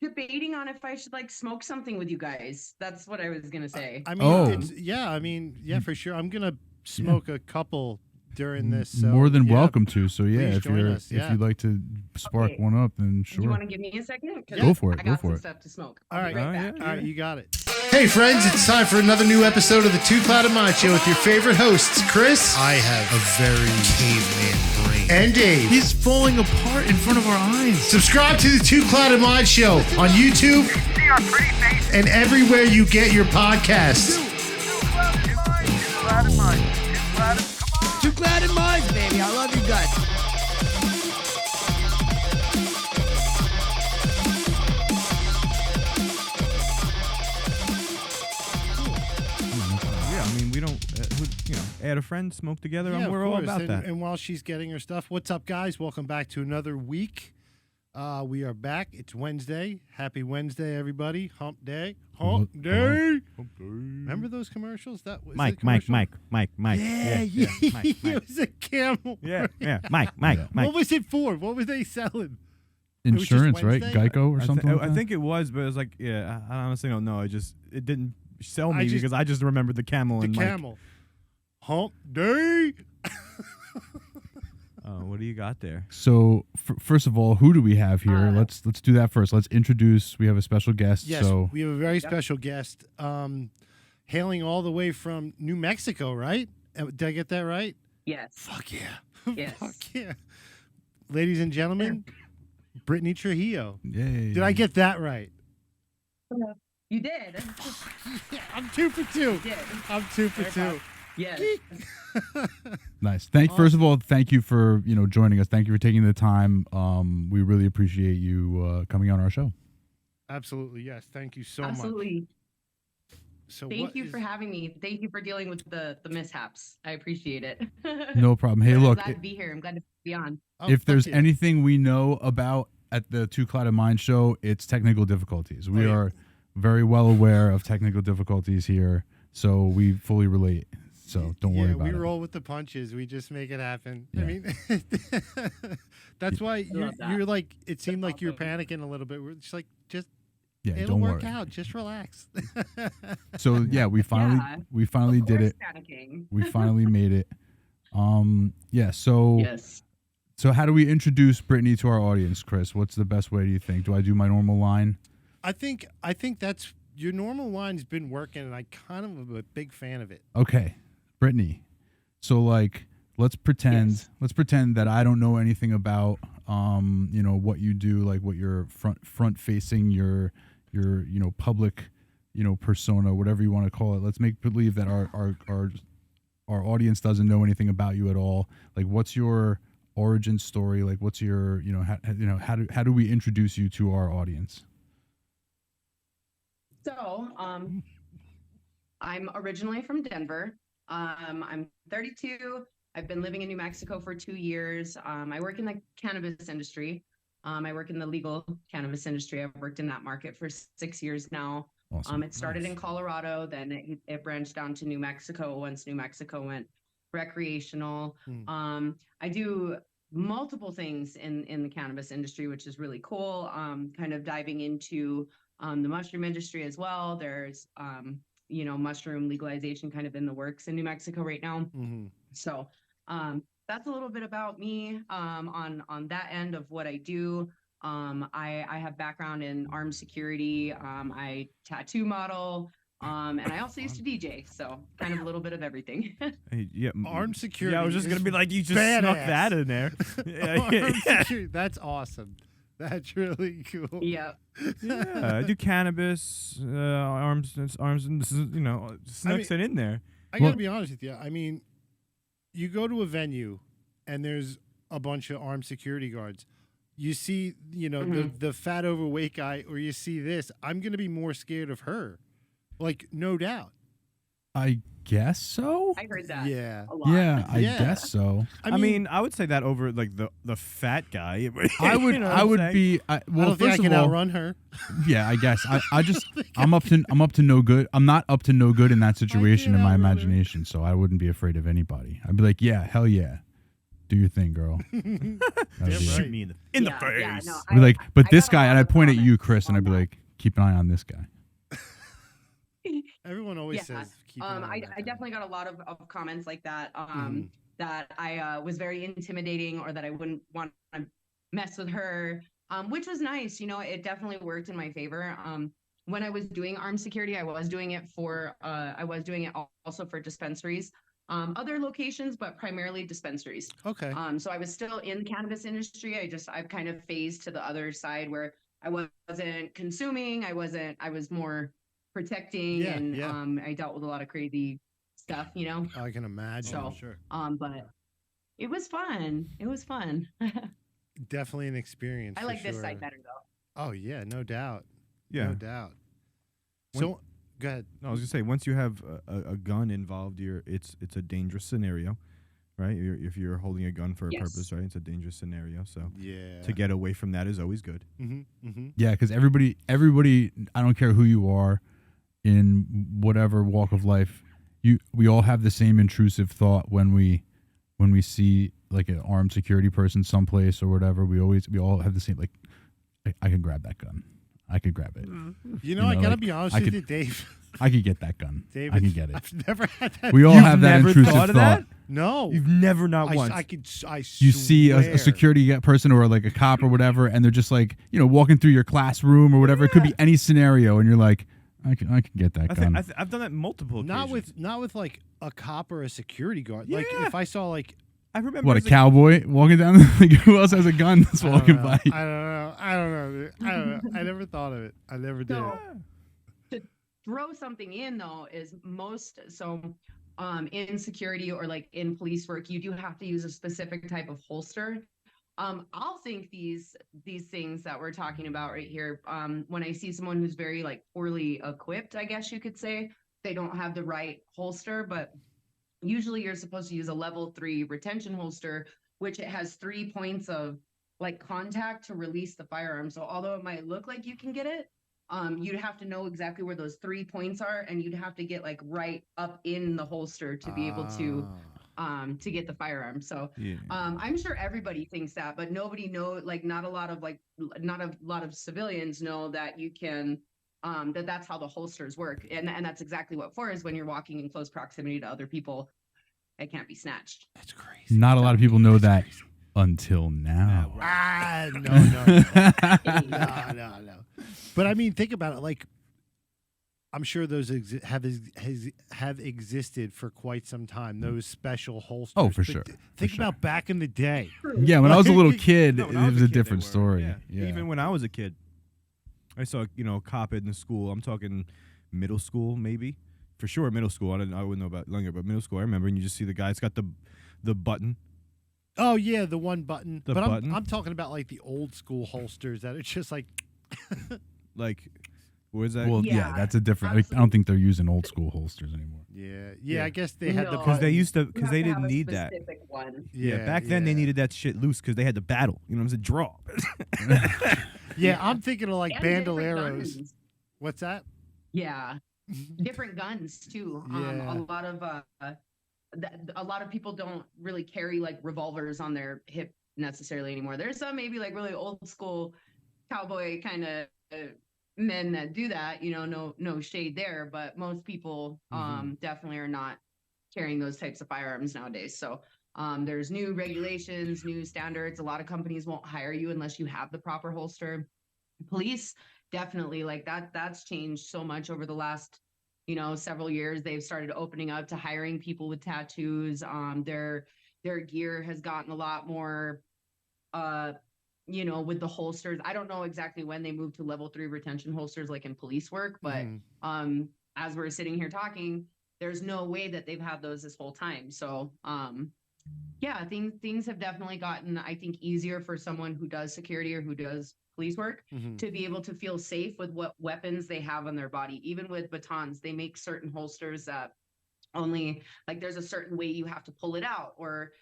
debating on if I should like smoke something with you guys. That's what I was gonna say. I mean, for sure. I'm gonna smoke a couple during this. So, more than welcome to. So if you'd like to spark one up, then sure. Do you want to give me a second? Go for it. I got some stuff to smoke. All right. Back. All right, you got it. Hey friends, it's time for another new episode of the Two Clouded Mind Show with your favorite hosts, Chris. I have a very caveman brain. And Dave. He's falling apart in front of our eyes. Subscribe to the Two Clouded Mind Show on YouTube and everywhere you get your podcasts. Two Clouded Minds, baby. I love you guys. Add a friend, smoke together. We're all about that. And while she's getting her stuff, what's up, guys? Welcome back to another week. We are back. It's Wednesday. Happy Wednesday, everybody. Hump day. Hump day. Remember those commercials? That was Mike. Mike. Yeah. Mike. It was a camel. Yeah. Mike. What was it for? What were they selling? Insurance, right? Geico or something. I think it was, but it was like, I honestly don't know. It didn't sell me because I just remembered the camel and camel. Hump day. What do you got there? So first of all, who do we have here? Let's do that first. Let's introduce. We have a special guest. Yes, we have a very special guest, hailing all the way from New Mexico. Right? Did I get that right? Yes. Fuck yeah. Yes. Fuck yeah. Ladies and gentlemen, Brittany Trujillo. Yay. Did I get that right? You did. Yeah, I'm 2 for 2. You did. I'm 2 for 2. Yes. Nice. First of all, thank you for joining us. Thank you for taking the time. We really appreciate you coming on our show. Absolutely, yes. Thank you so much. Absolutely. So thank you for having me. Thank you for dealing with the mishaps. I appreciate it. No problem. Hey, look. I'm glad to be here. I'm glad to be on. If there's anything we know about at the Two Clouded Mind Show, it's technical difficulties. We are very well aware of technical difficulties here, so we fully relate. So don't worry about it. We roll with the punches. We just make it happen. Yeah. I mean, that's why you're like. It seemed like you're panicking a little bit. We're just like, it'll work out. Just relax. So we finally did it. Panicking. We finally made it. So yes. So how do we introduce Brittany to our audience, Chris? What's the best way, do you think? Do I do my normal line? I think that's your normal line's been working, and I kind of am a big fan of it. Okay. Brittany, so let's pretend that I don't know anything about what you do, like what your front facing your public persona, whatever you want to call it. Let's make believe that our audience doesn't know anything about you at all. Like, what's your origin story? Like, what's your how do we introduce you to our audience? So, I'm originally from Denver. I'm 32. I've been living in New Mexico for 2 years. I work in the cannabis industry. I work in the legal cannabis industry. I've worked in that market for 6 years now. Awesome. It started in Colorado, then it branched down to New Mexico once New Mexico went recreational. I do multiple things in the cannabis industry, which is really cool. Kind of diving into the mushroom industry as well. There's mushroom legalization kind of in the works in New Mexico right now. Mm-hmm. So that's a little bit about me on that end of what I do. I have background in armed security. I tattoo model. And I also used to DJ, so kind of a little bit of everything. Armed security. Yeah, I was just gonna be like, you just snuck that in there. Security. That's awesome. That's really cool. Yeah. Yeah, I do cannabis, arms, and this is, snucks it in there. I gotta be honest with you. I mean, you go to a venue, and there's a bunch of armed security guards. You see, the fat overweight guy, or you see this. I'm gonna be more scared of her, like no doubt. I guess so. I heard that. Yeah. A lot. Yeah, I guess so. I mean, I would say that over like the fat guy. I would. I would be. I don't think I can outrun her. Yeah, I guess. I'm up to no good. I'm not up to no good in that situation in my imagination. So I wouldn't be afraid of anybody. I'd be like, yeah, hell yeah. Do your thing, girl. Damn Shoot right. me in the Yeah, face. yeah, no, I'd be like, but I this got a guy, lot and I of point at you, comments Chris, and I'd on be that. like, keep an eye on this guy. Everyone always Yeah. says keep an eye on I that guy. definitely got a lot of comments like that. Mhm. That I was very intimidating, or that I wouldn't want to mess with her. Which was nice. You know, it definitely worked in my favor. When I was doing armed security, I was doing it also for dispensaries, other locations, but primarily dispensaries. Okay. So I was still in the cannabis industry. I've kind of phased to the other side where I wasn't consuming. I was more protecting, Yeah, and yeah. I dealt with a lot of crazy stuff, you know. I can imagine. So, Sure. but it was fun. It was fun. Definitely an experience. I for like this sure. side better though. Oh yeah, no doubt. Yeah. No doubt. When- So go ahead. No, I was gonna say once you have a gun involved, it's a dangerous scenario, right? If you're holding a gun for a Yes. purpose, right? It's a dangerous scenario. So Yeah. to get away from that is always good. Mm-hmm. Mm-hmm. Yeah, because everybody, I don't care who you are, in whatever walk of life, we all have the same intrusive thought when we see like an armed security person someplace or whatever. We all have the same, like, I could grab that gun. I could grab it. You know, I gotta like, be honest I with could- you, Dave. I could get that gun. David, I can get it. I've never had that. We all You've have that never intrusive thought of that? No. You've never, not once. You see swear. a security person or like a cop or whatever, and they're just like, walking through your classroom or whatever. It could be any scenario, and you're like, I can get that gun. I've done that multiple occasions. Not with like a cop or a security guard. Like Yeah. if I saw like I remember What, a as cowboy walking down? Like, who else has a gun that's walking by? I don't know. Dude. I don't know. I never thought of it. I never did. So to throw something in though is in security or like in police work, you do have to use a specific type of holster. I'll think these things that we're talking about right here, when I see someone who's very like poorly equipped, I guess you could say, they don't have the right holster, but usually you're supposed to use a level 3 retention holster, which it has 3 points of like contact to release the firearm. So although it might look like you can get it, you'd have to know exactly where those 3 points are, and you'd have to get like right up in the holster to be able to get the firearm. So yeah. I'm sure everybody thinks that, but nobody like not a lot of civilians know that you can that's how the holsters work. And that's exactly what for is when you're walking in close proximity to other people, it can't be snatched. That's crazy. Not a lot of people know that until now. No. But I mean, think about it. Like, I'm sure those have existed for quite some time. Those special holsters. Oh, for But sure. Think For sure. about back in the day. Yeah, when I was a little Like- kid, No, it when I was was a kid, they different were. story. Yeah. Yeah. Even when I was a kid, I saw a cop in the school. I'm talking middle school, maybe for sure middle school. I wouldn't know about longer, but middle school. I remember, and you just see the guy. It's got the button. Oh yeah, the one button. The but button? I'm talking about like the old school holsters that are just like. Like, where's that? Well, yeah, Yeah, that's a different. Like, I don't think they're using old school holsters anymore. Yeah. Yeah. I guess they had the No. Because they used to, You because have they to have didn't a need that. specific one. Yeah, back then they needed that shit loose because they had to battle. You know what I'm saying? Draw. Yeah, I'm thinking of like And different bandoleros. guns. What's that? Yeah, different guns too. Yeah. A lot of people don't really carry like revolvers on their hip necessarily anymore. There's some maybe like really old school cowboy kind of men that do that. You know, no shade there, but most people definitely are not carrying those types of firearms nowadays. So there's new regulations, new standards. A lot of companies won't hire you unless you have the proper holster. Police definitely like that's changed so much over the last several years. They've started opening up to hiring people with tattoos. Their gear has gotten a lot more with the holsters. I don't know exactly when they moved to level 3 retention holsters like in police work, but as we're sitting here talking, there's no way that they've had those this whole time. So yeah, things have definitely gotten, I think, easier for someone who does security or who does police work to be able to feel safe with what weapons they have on their body. Even with batons, they make certain holsters that only like there's a certain way you have to pull it out, or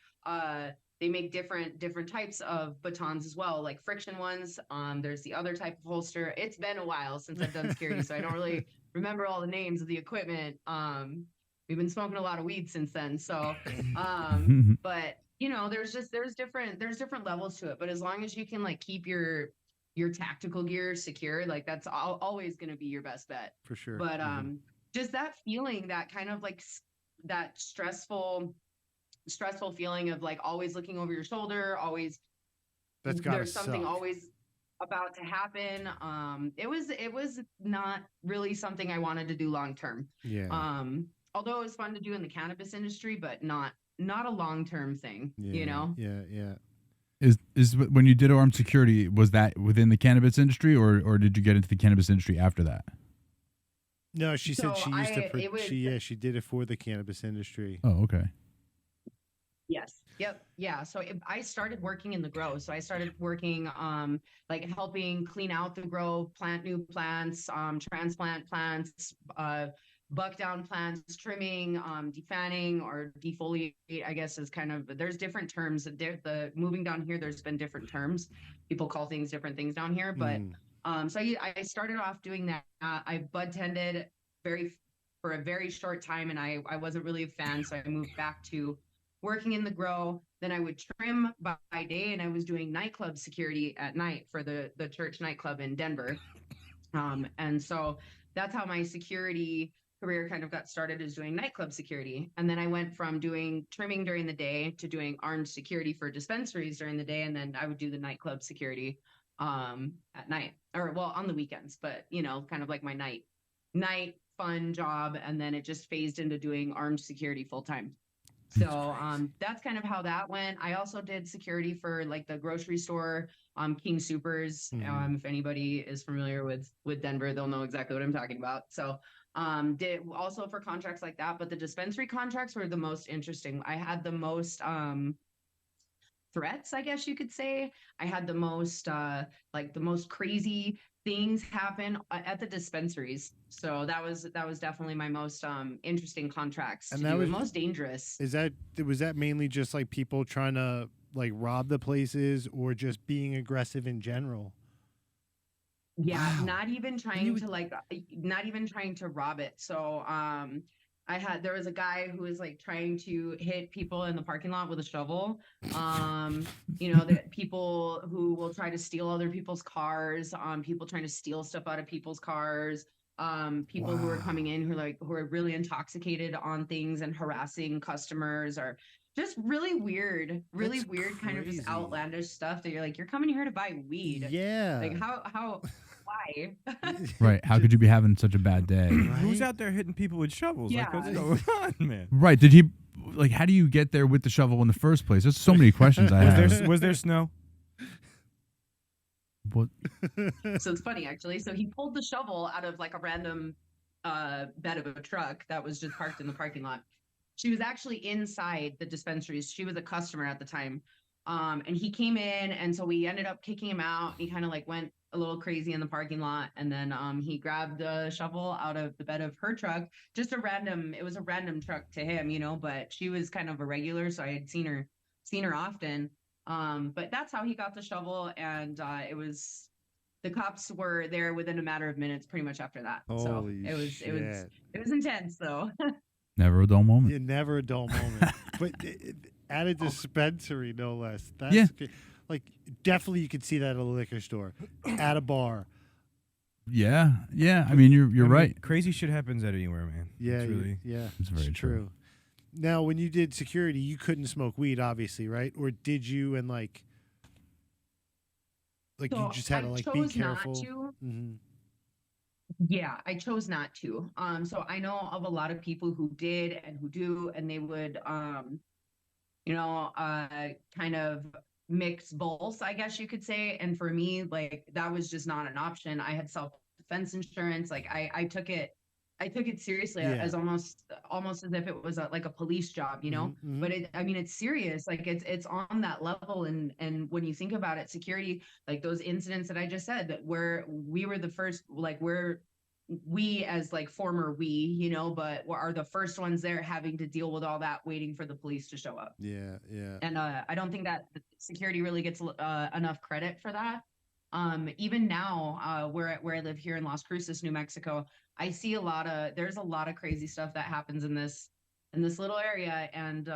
they make different types of batons as well, like friction ones. There's the other type of holster. It's been a while since I've done security, so I don't really remember all the names of the equipment. We've been smoking a lot of weed since then, so but you know, there's different levels to it, but as long as you can like keep your tactical gear secure, like that's always going to be your best bet. For sure. But just that feeling, that kind of like that stressful feeling of like always looking over your shoulder, always That's gotta there's something suck. always about to happen. It was not really something I wanted to do long term. Yeah. Although it was fun to do in the cannabis industry, but not a long term thing, Yeah. you know? Yeah. Is when you did armed security, was that within the cannabis industry, or did you get into the cannabis industry after that? No, she said So she used to. it was She did it for the cannabis industry. Oh, okay. Yes. Yep. Yeah. So I started working in the grow. So I started working, like helping clean out the grow, plant new plants, transplant plants, buck down plants, trimming, defanning or defoliate, I guess is kind of, there's different terms. The moving down here, there's been different terms. People call things different things down here. But so I started off doing that. I bud tended for a very short time, and I wasn't really a fan. So I moved back to working in the grow. Then I would trim by day, and I was doing nightclub security at night for the church nightclub in Denver. And so that's how my security career kind of got started, is doing nightclub security. And then I went from doing trimming during the day to doing armed security for dispensaries during the day. And then I would do the nightclub security at night, or well, on the weekends, but you know, kind of like my night fun job. And then it just phased into doing armed security full time. So that's kind of how that went. I also did security for like the grocery store, King Supers. If anybody is familiar with Denver, they'll know exactly what I'm talking about. So did also for contracts like that, but the dispensary contracts were the most interesting. I had the most threats, I guess you could say. I had the most like the most crazy things happen at the dispensaries. So that was definitely my most interesting contracts And to that do, was and most dangerous. was that mainly just like people trying to like rob the places, or just being aggressive in general? Yeah, Wow. not even trying to like not even trying to rob it. So there was a guy who was like trying to hit people in the parking lot with a shovel. You know, that people who will try to steal other people's cars, people trying to steal stuff out of people's cars, people who are coming in who are really intoxicated on things and harassing customers, or just really weird That's kind of just crazy. outlandish stuff that you're like, you're coming here to buy weed. Yeah. Like how why? Right. How could you be having such a bad day? Who's out there hitting people with shovels? Like, what's Yeah. going on, man? Right. Did he like? How do you get there with the shovel in the first place? There's so many questions I have. Was there snow? What? So it's funny actually. So he pulled the shovel out of like a random bed of a truck that was just parked in the parking lot. She was actually inside the dispensaries. She was a customer at the time. And he came in, and so we ended up kicking him out. He kind of like went a little crazy in the parking lot, and then he grabbed the shovel out of the bed of her truck. It was a random truck to him, you know, but she was kind of a regular, so I had seen her often. But that's how he got the shovel, and the cops were there within a matter of minutes, pretty much after that. Holy it was intense though. Never a dull moment. Yeah, never a dull moment. But at a dispensary, no less. That's Yeah. like definitely you could see that at a liquor store, at a bar. Yeah. Yeah. I mean, you're right. Crazy shit happens at anywhere, man. Yeah, It's really. yeah, It's very true. Now, when you did security, you couldn't smoke weed, obviously, right? Or did you? And like you So just had to I like be chose not careful. to. Mm-hmm. Yeah, I chose not to. So I know of a lot of people who did and who do, and they would, kind of mix both, I guess you could say. And for me, like that was just not an option. I had self-defense insurance. Like I took it seriously Yeah. as almost as if it was like a police job, you know. Mhm. But it's serious. Like it's on that level. And when you think about it, security, like those incidents that I just said, that where we were the first, like we as like former you know, but are the first ones there having to deal with all that, waiting for the police to show up. Yeah, yeah. And I don't think that security really gets enough credit for that. Even now, where I live here in Las Cruces, New Mexico, I see there's a lot of crazy stuff that happens in this little area, and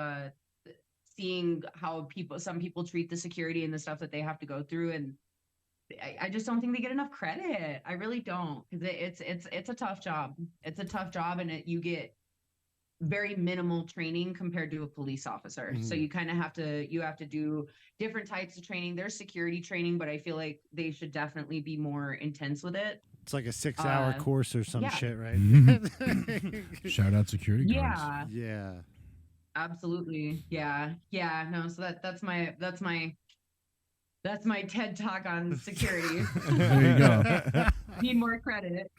seeing how some people treat the security and the stuff that they have to go through, and I just don't think they get enough credit. I really don't, because it's a tough job. It's a tough job, and you get very minimal training compared to a police officer. So you kind of have to do different types of training. There's security training, but I feel like they should definitely be more intense with it. It's like a 6-hour course or some shit, right? Shout out security guards. Yeah. Yeah. Absolutely. Yeah. No, so that's my TED talk on security. There you go. Need more credit.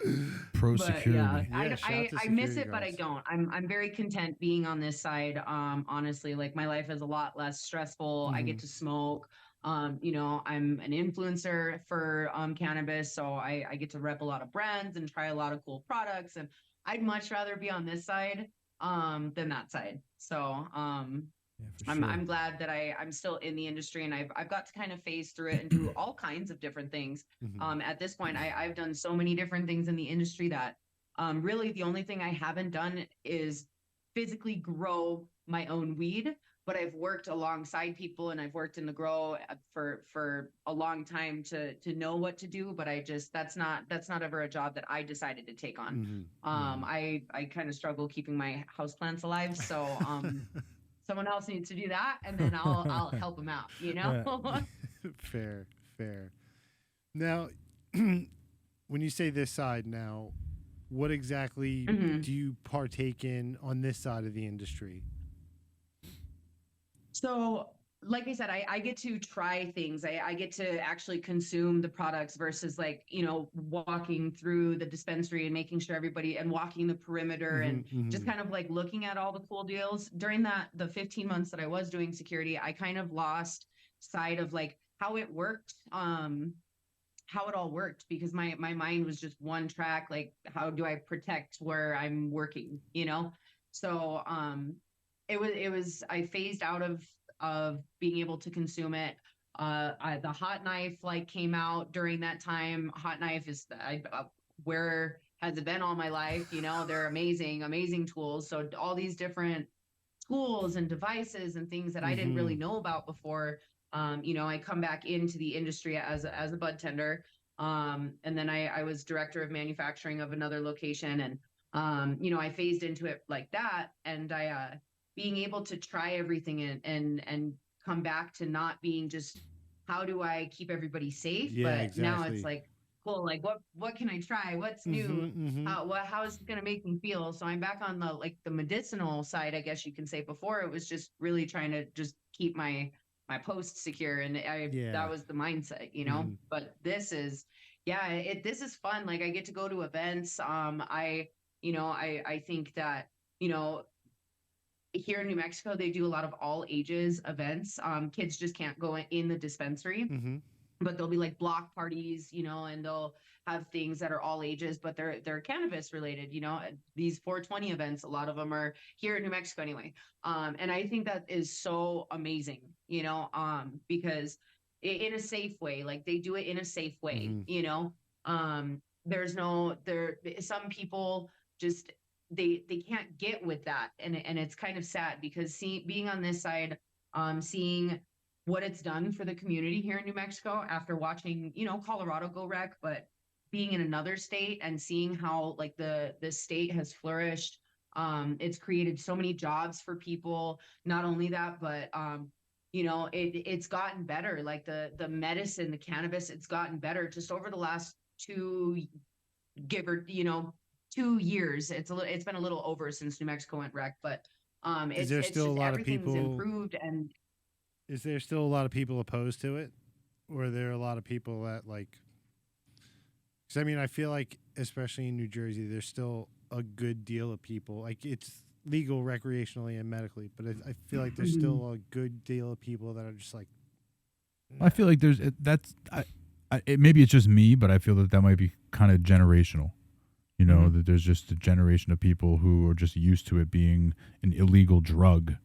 Pro But security. yeah, shout I to miss security it, but I guards. don't. I'm very content being on this side. Honestly, like my life is a lot less stressful. I get to smoke. I'm an influencer for cannabis, so I get to rep a lot of brands and try a lot of cool products. And I'd much rather be on this side than that side. So I'm glad that I'm still in the industry, and I've got to kind of phase through it and do all kinds of different things. At this point, I've done so many different things in the industry that really the only thing I haven't done is physically grow my own weed. But I've worked alongside people, and I've worked in the grow for a long time to know what to do. But that's not ever a job that I decided to take on. I kind of struggle keeping my houseplants alive, so someone else needs to do that, and then I'll help them out. Fair. Now, when you say this side now, what exactly do you partake in on this side of the industry? So, like I said, I get to try things. I get to actually consume the products versus walking through the dispensary and making sure everybody and walking the perimeter and just kind of like looking at all the cool deals. During the 15 months that I was doing security, I kind of lost sight of like how it worked, how it all worked, because my mind was just one track. Like, how do I protect where I'm working, So, it was I phased out of being able to consume it. The hot knife came out during that time. Hot knife is where has it been all my life? They're amazing tools. So all these different tools and devices and things that I didn't really know about before. I come back into the industry as a bud tender. And then I was director of manufacturing of another location, and I phased into it like that, and I being able to try everything and come back to not being just how do I keep everybody safe, but exactly. now it's like, cool, like what can I try? What's new? How is it going to make me feel? So I'm back on the medicinal side, I guess you can say. Before it was just really trying to just keep my post secure, and that was the mindset, but this is this is fun. Like, I get to go to events. I think that, here in New Mexico, they do a lot of all ages events. Kids just can't go in the dispensary, but there'll be like block parties, and they'll have things that are all ages, but they're cannabis related. These 420 events, a lot of them are here in New Mexico anyway. And I think that is so amazing, because in a safe way, like they do it in a safe way, some people just, they can't get with that. And it's kind of sad, because being on this side, seeing what it's done for the community here in New Mexico after watching, Colorado go rec, but being in another state and seeing how like the state has flourished. It's created so many jobs for people. Not only that, but, it's gotten better. Like the medicine, the cannabis, it's gotten better just over the last 2 years. It's been a little over since New Mexico went rec, but is there still a lot of people improved? And is there still a lot of people opposed to it, or are there a lot of people that like? Because I mean, I feel like especially in New Jersey, there's still a good deal of people. Like, it's legal recreationally and medically, but I feel like there's still a good deal of people that are just like. I feel like maybe it's just me, but I feel that might be kind of generational. That there's just a generation of people who are just used to it being an illegal drug,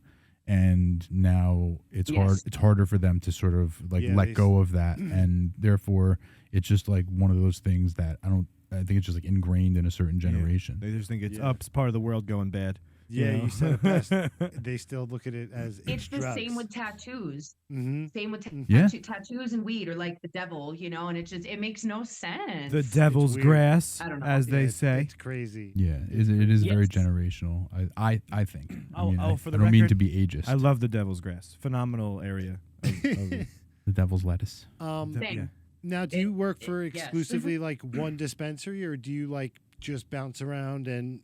and now it's harder for them to sort of let go of that, and therefore it's just like one of those things that I think it's just like ingrained in a certain generation. They just think it's part of the world going bad. Yeah, know? you said it best. They still look at it as It's the drugs. same with tattoos. Mm-hmm. Same with Yeah. tattoos and weed are like the devil, and it makes no sense. The devil's weird. grass, I don't know. as they say. It's crazy. Yeah, it is very Yes. generational. I think. I mean, For I the don't mean record, to be ageist. I love the devil's grass. Phenomenal area. Of the devil's lettuce. Same. yeah. Now, do you work for yes. exclusively like one dispensary, or do you like just bounce around and?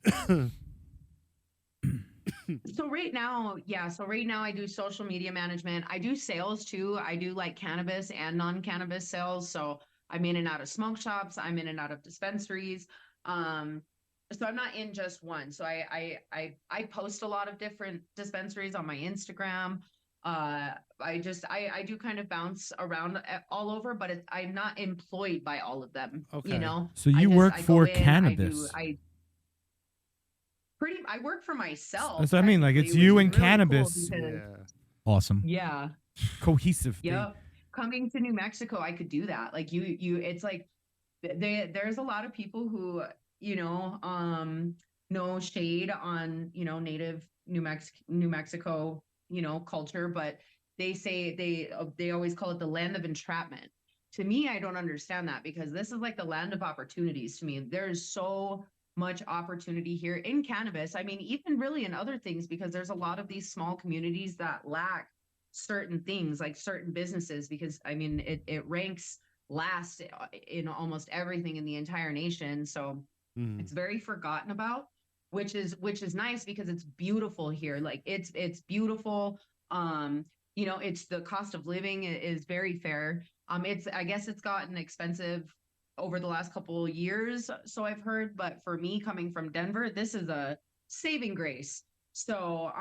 So right now I do social media management. I do sales too. I do like cannabis and non-cannabis sales. So I'm in and out of smoke shops. I'm in and out of dispensaries. So I'm not in just one. So I post a lot of different dispensaries on my Instagram. I do kind of bounce around all over, but I'm not employed by all of them. Okay. So you work I go for in, cannabis. I work for myself. That's what I mean. Like, it's technically, you which and is really cool cannabis. because- Awesome. Yeah. Cohesive thing. Yep. Coming to New Mexico, I could do that. Like it's like there's a lot of people who, no shade on, native New Mexico, culture, but they say they always call it the land of entrapment. To me, I don't understand that because this is like the land of opportunities to me. There's so much opportunity here in cannabis. I mean, even really in other things, because there's a lot of these small communities that lack certain things, like certain businesses, because I mean, it ranks last in almost everything in the entire nation. So it's very forgotten about, which is nice because it's beautiful here. Like it's beautiful. It's the cost of living is very fair. I guess it's gotten expensive over the last couple of years, so I've heard, but for me coming from Denver, this is a saving grace. So,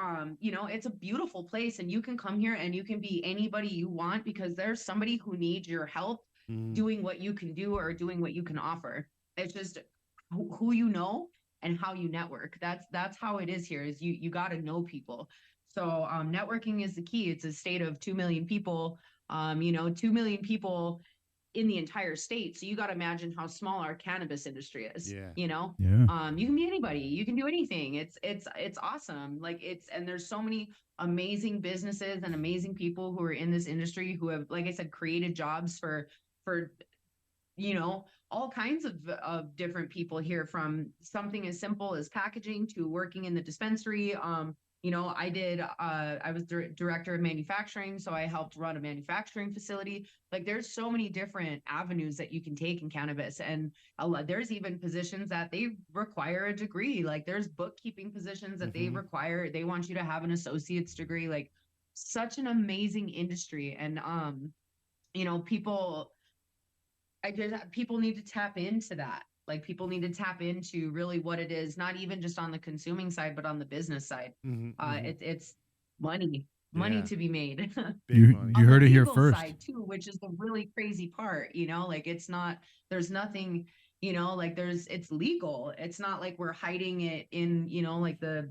it's a beautiful place and you can come here and you can be anybody you want because there's somebody who needs your help doing what you can do or doing what you can offer. It's just who you know and how you network. That's how it is here is you got to know people. So, networking is the key. It's a state of 2 million people, 2 million people in the entire state. So you got to imagine how small our cannabis industry is. Yeah. Yeah. You can be anybody. You can do anything. It's awesome. And there's so many amazing businesses and amazing people who are in this industry who have, like I said, created jobs for all kinds of different people here, from something as simple as packaging to working in the dispensary. I was director of manufacturing, so I helped run a manufacturing facility. Like there's so many different avenues that you can take in cannabis, and there's even positions that they require a degree. Like there's bookkeeping positions that they want you to have an associate's degree. Like such an amazing industry. And people need to tap into that. Like people need to tap into really what it is, not even just on the consuming side, but on the business side. It's money to be made. You heard it here legal first. side too, which is the really crazy part, like it's not, there's nothing, it's legal. It's not like we're hiding it in, like the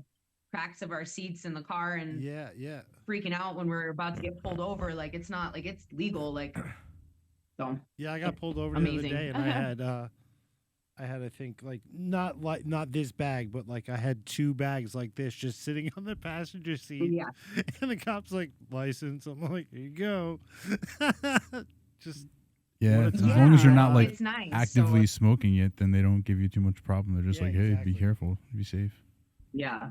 cracks of our seats in the car and freaking out when we're about to get pulled over. Like it's not like it's legal. Like, so yeah, I got pulled over amazing. the other day and I had, I think, not this bag, but like I had 2 bags like this just sitting on the passenger seat. Yeah. And the cop's like, license. I'm like, here you go. Just Yeah, what a as time. long as you're not like it's nice. actively smoking it, then they don't give you too much problem. They're just Yeah, like, hey, exactly. be careful, be safe. Yeah.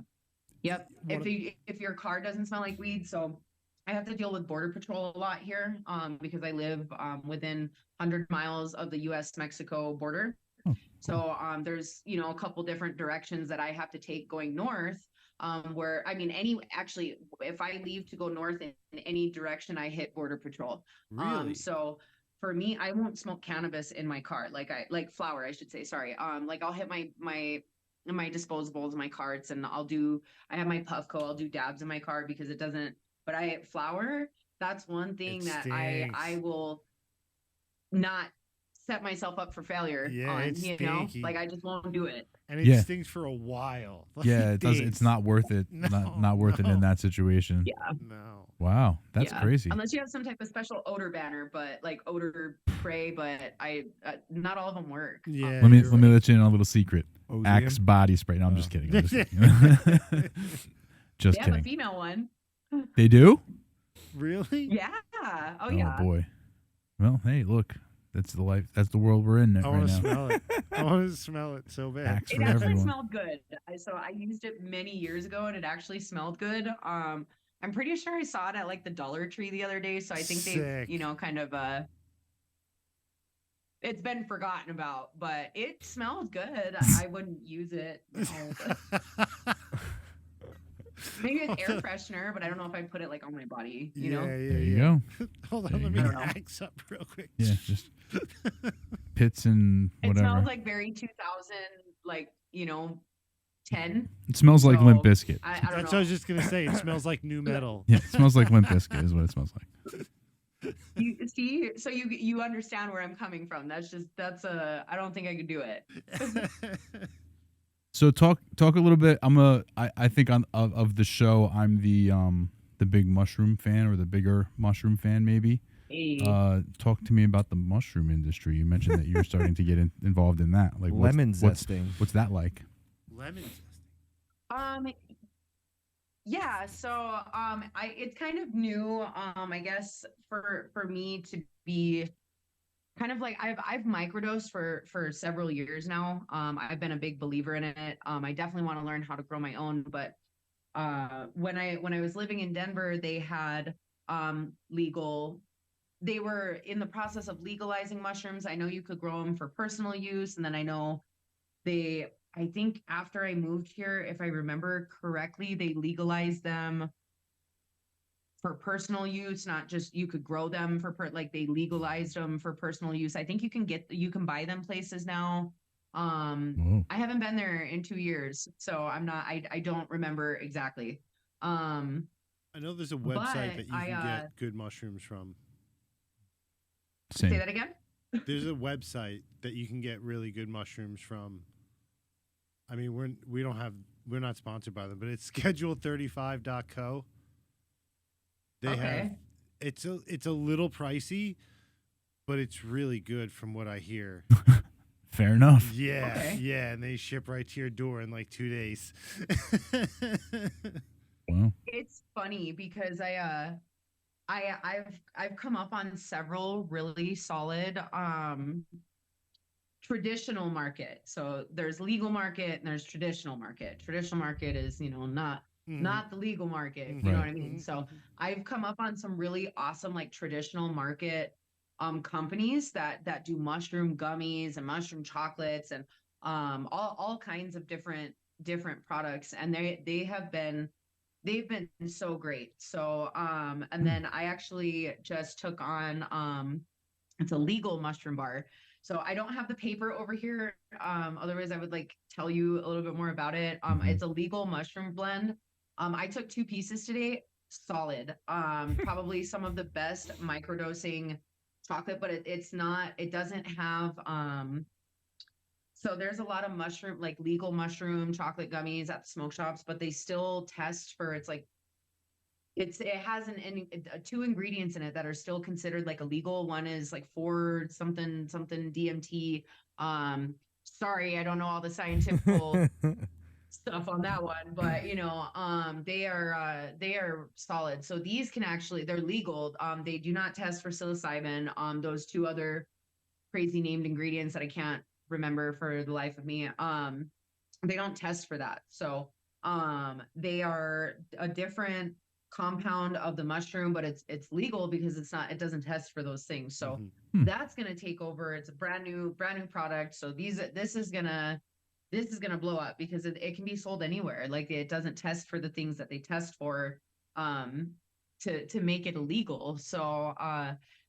Yep. What If your car doesn't smell like weed, so I have to deal with border patrol a lot here, because I live within 100 miles of the U.S.-Mexico border. Oh, So there's a couple different directions that I have to take going north. Where I mean, if I leave to go north in any direction, I hit border patrol. really? So for me, I won't smoke cannabis in my car. Like flower, I should say. Sorry. Like I'll hit my disposables, my carts, and I have my Puffco. I'll do dabs in my car because it doesn't. But flower, that's one thing It that stinks. I will not set myself up for failure Yeah, on, it's stinky. like I just won't do it. And it Yeah. stings for a while. Like Yeah, it does. It's days. not worth it. No, not worth it no. in that situation. Yeah. No. Wow, that's Yeah. crazy. Unless you have some type of special odor banner, but like odor spray, but not all of them work. Yeah. Let me you're let me right. let you in on a little secret. Axe body spray. No, I'm just kidding. I'm just kidding. Just They have a kidding. female one. They do? Really? Yeah. Oh, Oh yeah. boy. Well, hey, look. That's the life. That's the world we're in I right want to now. smell it. I want to smell it so bad. Axe It for actually everyone. smelled good. So I used it many years ago, and it actually smelled good. I'm pretty sure I saw it at like the Dollar Tree the other day. So I think Sick. they've, kind of it's been forgotten about, but it smells good. I wouldn't use it. No, but maybe it's air freshener, but I don't know if I'd put it like on my body. You know? There you go. Hold There on, you let me go. axe up real quick. Yeah, just pits and It whatever. smells like very 2000, like 10. It smells like So, Limp Bizkit. I don't That's know. what I was just gonna say. It smells like new metal. Yeah, it smells like Limp Bizkit is what it smells like. You see, so you understand where I'm coming from. I don't think I could do it. So talk a little bit. I think of the show, I'm the big mushroom fan, or the bigger mushroom fan maybe. Hey. Talk to me about the mushroom industry. You mentioned that you're starting to get involved in that. Like Lemon zesting. What's that like? Lemon zesting. Yeah, so it's kind of new, I guess for me to be kind of like I've microdosed for several years now. I've been a big believer in it. I definitely want to learn how to grow my own, but when I was living in Denver, they had they were in the process of legalizing mushrooms. I know you could grow them for personal use, and then I know I think after I moved here, if I remember correctly, they legalized them for personal use, not just you could grow them like they legalized them for personal use. I think you can buy them places now. Whoa. I haven't been there in 2 years, so I don't remember exactly. I know there's a website But that you can get good mushrooms from. Say Same. that again? There's a website that you can get really good mushrooms from. I mean, we're not sponsored by them, but it's schedule35.co. They have it's a little pricey, but it's really good from what I hear. Fair enough. Yeah, Okay. yeah, and they ship right to your door in like 2 days. Wow. It's funny because I've come up on several really solid traditional market. So there's legal market and there's traditional market. Traditional market is, not the legal market. You know what I mean? So I've come up on some really awesome like traditional market companies that do mushroom gummies and mushroom chocolates and all kinds of different products, and they've been so great. So and then I actually just took on it's a legal mushroom bar. So I don't have the paper over here. Otherwise I would like tell you a little bit more about it. It's a legal mushroom blend. I took 2 pieces today. Solid. Probably some of the best microdosing chocolate, but it doesn't have so there's a lot of mushroom, like legal mushroom chocolate gummies at the smoke shops, but they still test for it has 2 ingredients in it that are still considered like illegal. One is like 4 something DMT. Sorry, I don't know all the scientific stuff on that one, but they are solid. So these they're legal. They do not test for psilocybin. Those 2 other crazy named ingredients that I can't remember for the life of me. They don't test for that. So they are a different compound of the mushroom, but it's legal because it doesn't test for those things. So that's going to take over. It's a brand new product. So this is going to blow up because it can be sold anywhere. Like it doesn't test for the things that they test for to make it illegal. So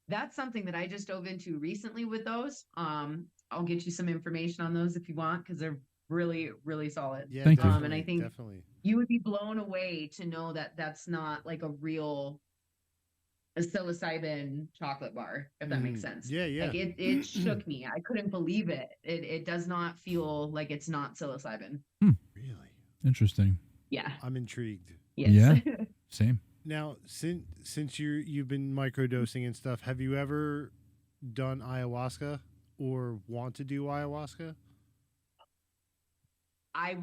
that's something that I just dove into recently with those. I'll get you some information on those if you want, because they're really, really solid. Yeah, Thank you. And I think definitely. you would be blown away to know that that's not like a psilocybin chocolate bar, if that makes sense. Yeah, yeah. Like it shook me. I couldn't believe it. It does not feel like it's not psilocybin. Really? Interesting. Yeah. I'm intrigued. Yes. Yeah. Same. Now, since you've been microdosing and stuff, have you ever done ayahuasca or want to do ayahuasca? I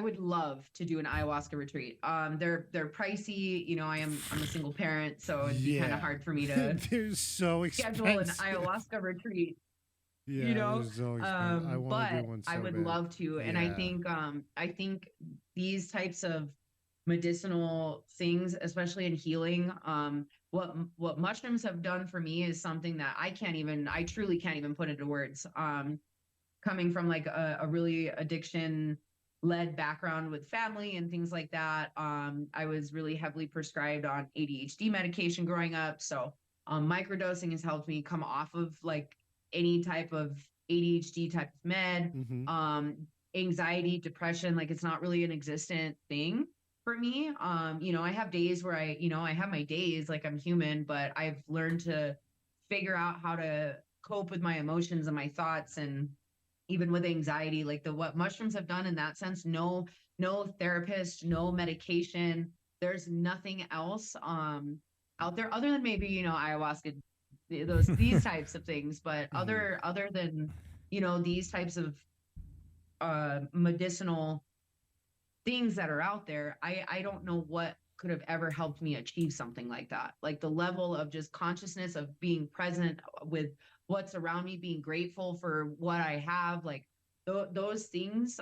would love to do an ayahuasca retreat. They're pricey. You know, I'm a single parent, so it'd be kind of hard for me to They're so schedule an expensive. ayahuasca retreat. Yeah, You know, they're so expensive. I want to do but one so I would bad. love to, and I think these types of medicinal things, especially in healing, what mushrooms have done for me is something that I truly can't even put into words. Coming from like a really addiction led background with family and things like that. I was really heavily prescribed on ADHD medication growing up. So microdosing has helped me come off of like any type of ADHD type of med. Mm-hmm. Anxiety, depression, like it's not really an existent thing for me. You know, I have days where I have my days, like I'm human, but I've learned to figure out how to cope with my emotions and my thoughts, and even with anxiety, like what mushrooms have done in that sense. No therapist, no medication, there's nothing else out there other than maybe, you know, ayahuasca, these types of things. But other than, you know, these types of medicinal things that are out there, I don't know what could have ever helped me achieve something like that. Like the level of just consciousness of being present with what's around me, being grateful for what I have, like those things.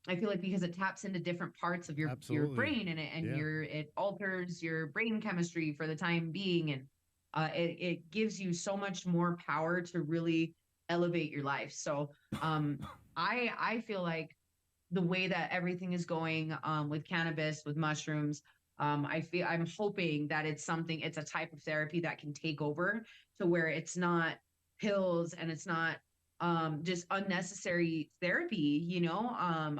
I feel like because it taps into different parts of your brain, and it alters your brain chemistry for the time being, and it gives you so much more power to really elevate your life. So I feel like the way that everything is going with cannabis, with mushrooms, I'm hoping that it's a type of therapy that can take over to where it's not pills and it's not just unnecessary therapy. You know,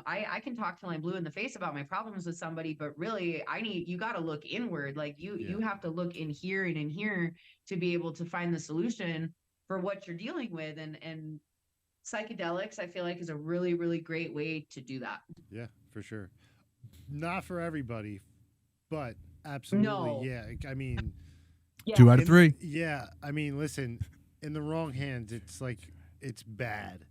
I can talk till I'm blue in the face about my problems with somebody, but really you got to look inward. Like you have to look in here and in here to be able to find the solution for what you're dealing with. And psychedelics, I feel like, is a really, really great way to do that. Yeah, for sure. Not for everybody, but absolutely. No. Yeah. I mean, 2 out of 3. I mean, listen, in the wrong hands, it's bad.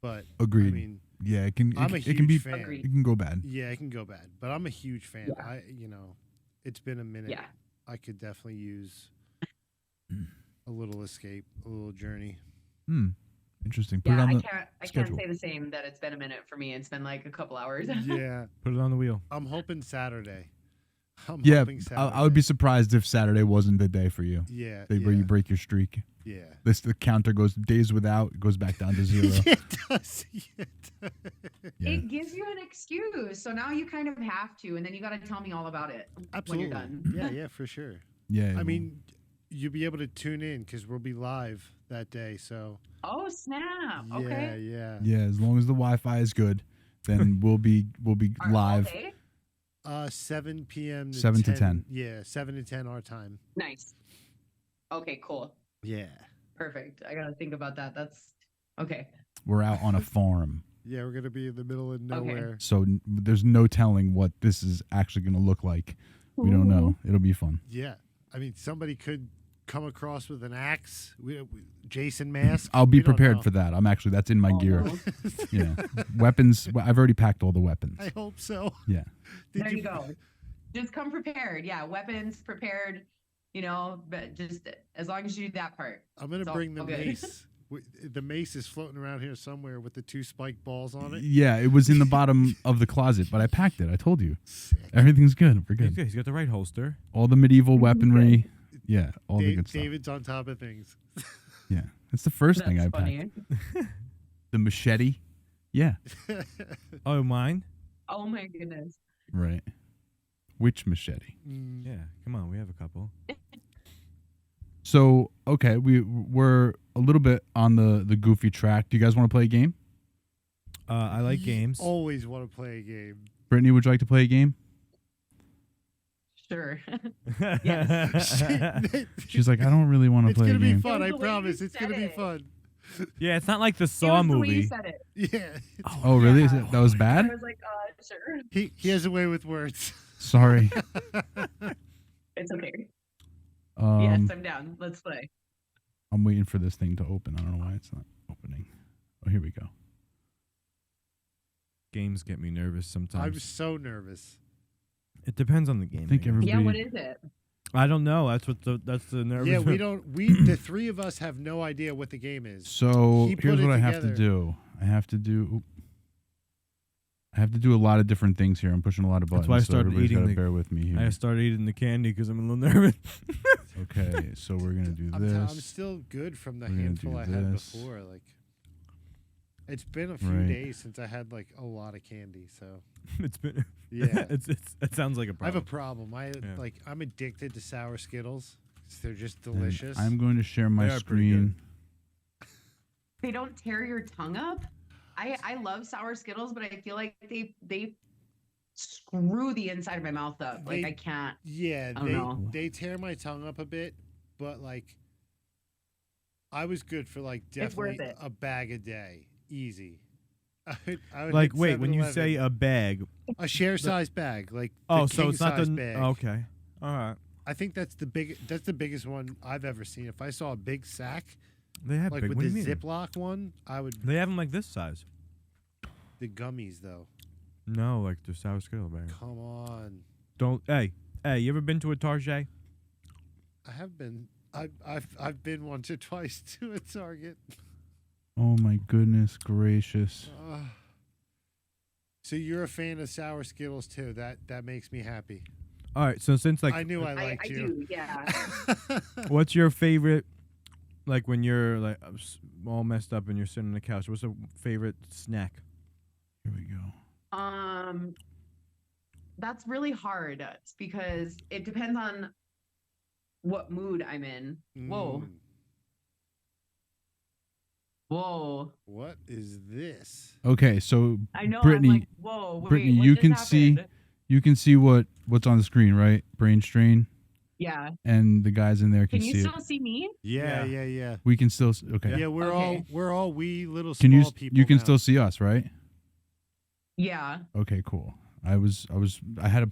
But Agreed. I mean, yeah, it can. I'm a it huge can be. fan. It can go bad. Yeah, it can go bad. But I'm a huge fan. Yeah. It's been a minute. Yeah. I could definitely use a little escape, a little journey. Interesting. Put Yeah, it on I the can't schedule. say the same that it's been a minute for me. It's been like a couple hours. Yeah. Put it on the wheel. I'm hoping Saturday. Yeah, hoping Saturday. I would be surprised if Saturday wasn't the day for you. Yeah. Where you break your streak. Yeah. The counter goes days without, it goes back down to 0. It does. Yeah. It gives you an excuse. So now you kind of have to, and then you got to tell me all about it Absolutely. when you're done. Yeah, for sure. Yeah. I mean, you'll be able to tune in because we'll be live that day. So. Oh snap! Yeah, Okay. yeah. Yeah, as long as the Wi-Fi is good, then we'll be live. 7 p.m. 7 to 10. Yeah, 7 to 10 our time. Nice. Okay, cool. Yeah. Perfect. I gotta think about that. That's okay. We're out on a farm. Yeah, we're gonna be in the middle of nowhere. So there's no telling what this is actually gonna look like. We don't know. It'll be fun. Yeah, I mean, somebody could come across with an axe, Jason mask. I'll be We don't prepared know. for that. That's in my gear. No. Yeah, weapons. I've already packed all the weapons. I hope so. Yeah. There you go. Just come prepared. Yeah, weapons prepared. You know, but just as long as you do that part. I'm gonna It's bring the all good. mace. The mace is floating around here somewhere with the 2 spiked balls on it. Yeah, it was in the bottom of the closet, but I packed it. I told you. Sick. Everything's good. We're good. He's got the right holster. All the medieval weaponry. Yeah, all the good stuff. David's on top of things. Yeah, that's the first thing I That's packed. funny. The machete. Yeah, Oh, mine? Oh my goodness. right. Which machete? Yeah, come on. We have a couple. So, okay, we're a little bit on the goofy track. Do you guys want to play a game? I like games. Always want to play a game. Brittany, would you like to play a game? Sure. She's like, I don't really want to It's play a gonna be game. fun. It was I the way promise. you It's gonna said be it. fun. Yeah, it's not like the It Saw was the way you movie. said it. Yeah. Oh, really? Yeah. That was I bad? was like, sure. He has a way with words. Sorry. It's okay. Yes, Um, I'm down. Let's play. I'm waiting for this thing to open. I don't know why it's not opening. Oh, here we go. games get me nervous sometimes. I'm so nervous. It depends on the game. think guess. everybody- Yeah, what is it? I don't know. That's the nervous. Yeah, we don't. The three of us have no idea what the game is. So He put here's it what I have to together. do. I have to do a lot of different things here. I'm pushing a lot of buttons. That's why I so started everybody's eating gotta the- bear with me here. I started eating the candy because I'm a little nervous. Okay, so we're gonna do I'm this. still good from the We're gonna handful do I had this. before. Like, it's been a few Right. days since I had like a lot of candy. So It's been. yeah, It sounds like a I have a problem. problem. I'm addicted to sour Skittles. They're just And delicious. I'm going to share my They are pretty good. screen. They don't tear your tongue up. I love sour Skittles, but I feel like they screw the inside of my mouth up. Like They- I can't. Yeah, I don't know. they tear my tongue up a bit, but like I was good for like It's worth definitely it. a bag a day, easy. I would Like, hit wait, when you 7-Eleven. say a bag, a share size bag, like oh, the so it's not the king-size bag. okay, all right. I think that's the biggest one I've ever seen. If I saw a big sack, They have like big. with What do the you mean? Ziploc one, I would They have them like this size. the gummies though. No, like the sour Skittle bag. Come on, Don't. Hey, you ever been to a Target? I have been. I've been once or twice to a Target. Oh my goodness gracious! So you're a fan of sour Skittles too? That makes me happy. All right. So since like, I knew I liked I you. do. Yeah. what's your favorite? Like when you're like all messed up and you're sitting on the couch. What's a favorite snack? Here we go. That's really hard because it depends on what mood I'm in. Whoa. Mm, Whoa. what is this? Okay, so I know. Brittany, I'm like, whoa. Wait, Brittany, what you just can see happened? what's on the screen, right? Brain strain, Yeah. and the guys in there can, Can you see still it. see me? Yeah. We can still okay. Yeah, we're Okay. all wee little Can small you people. you can now. still see us, right? Yeah. Okay, cool. I had to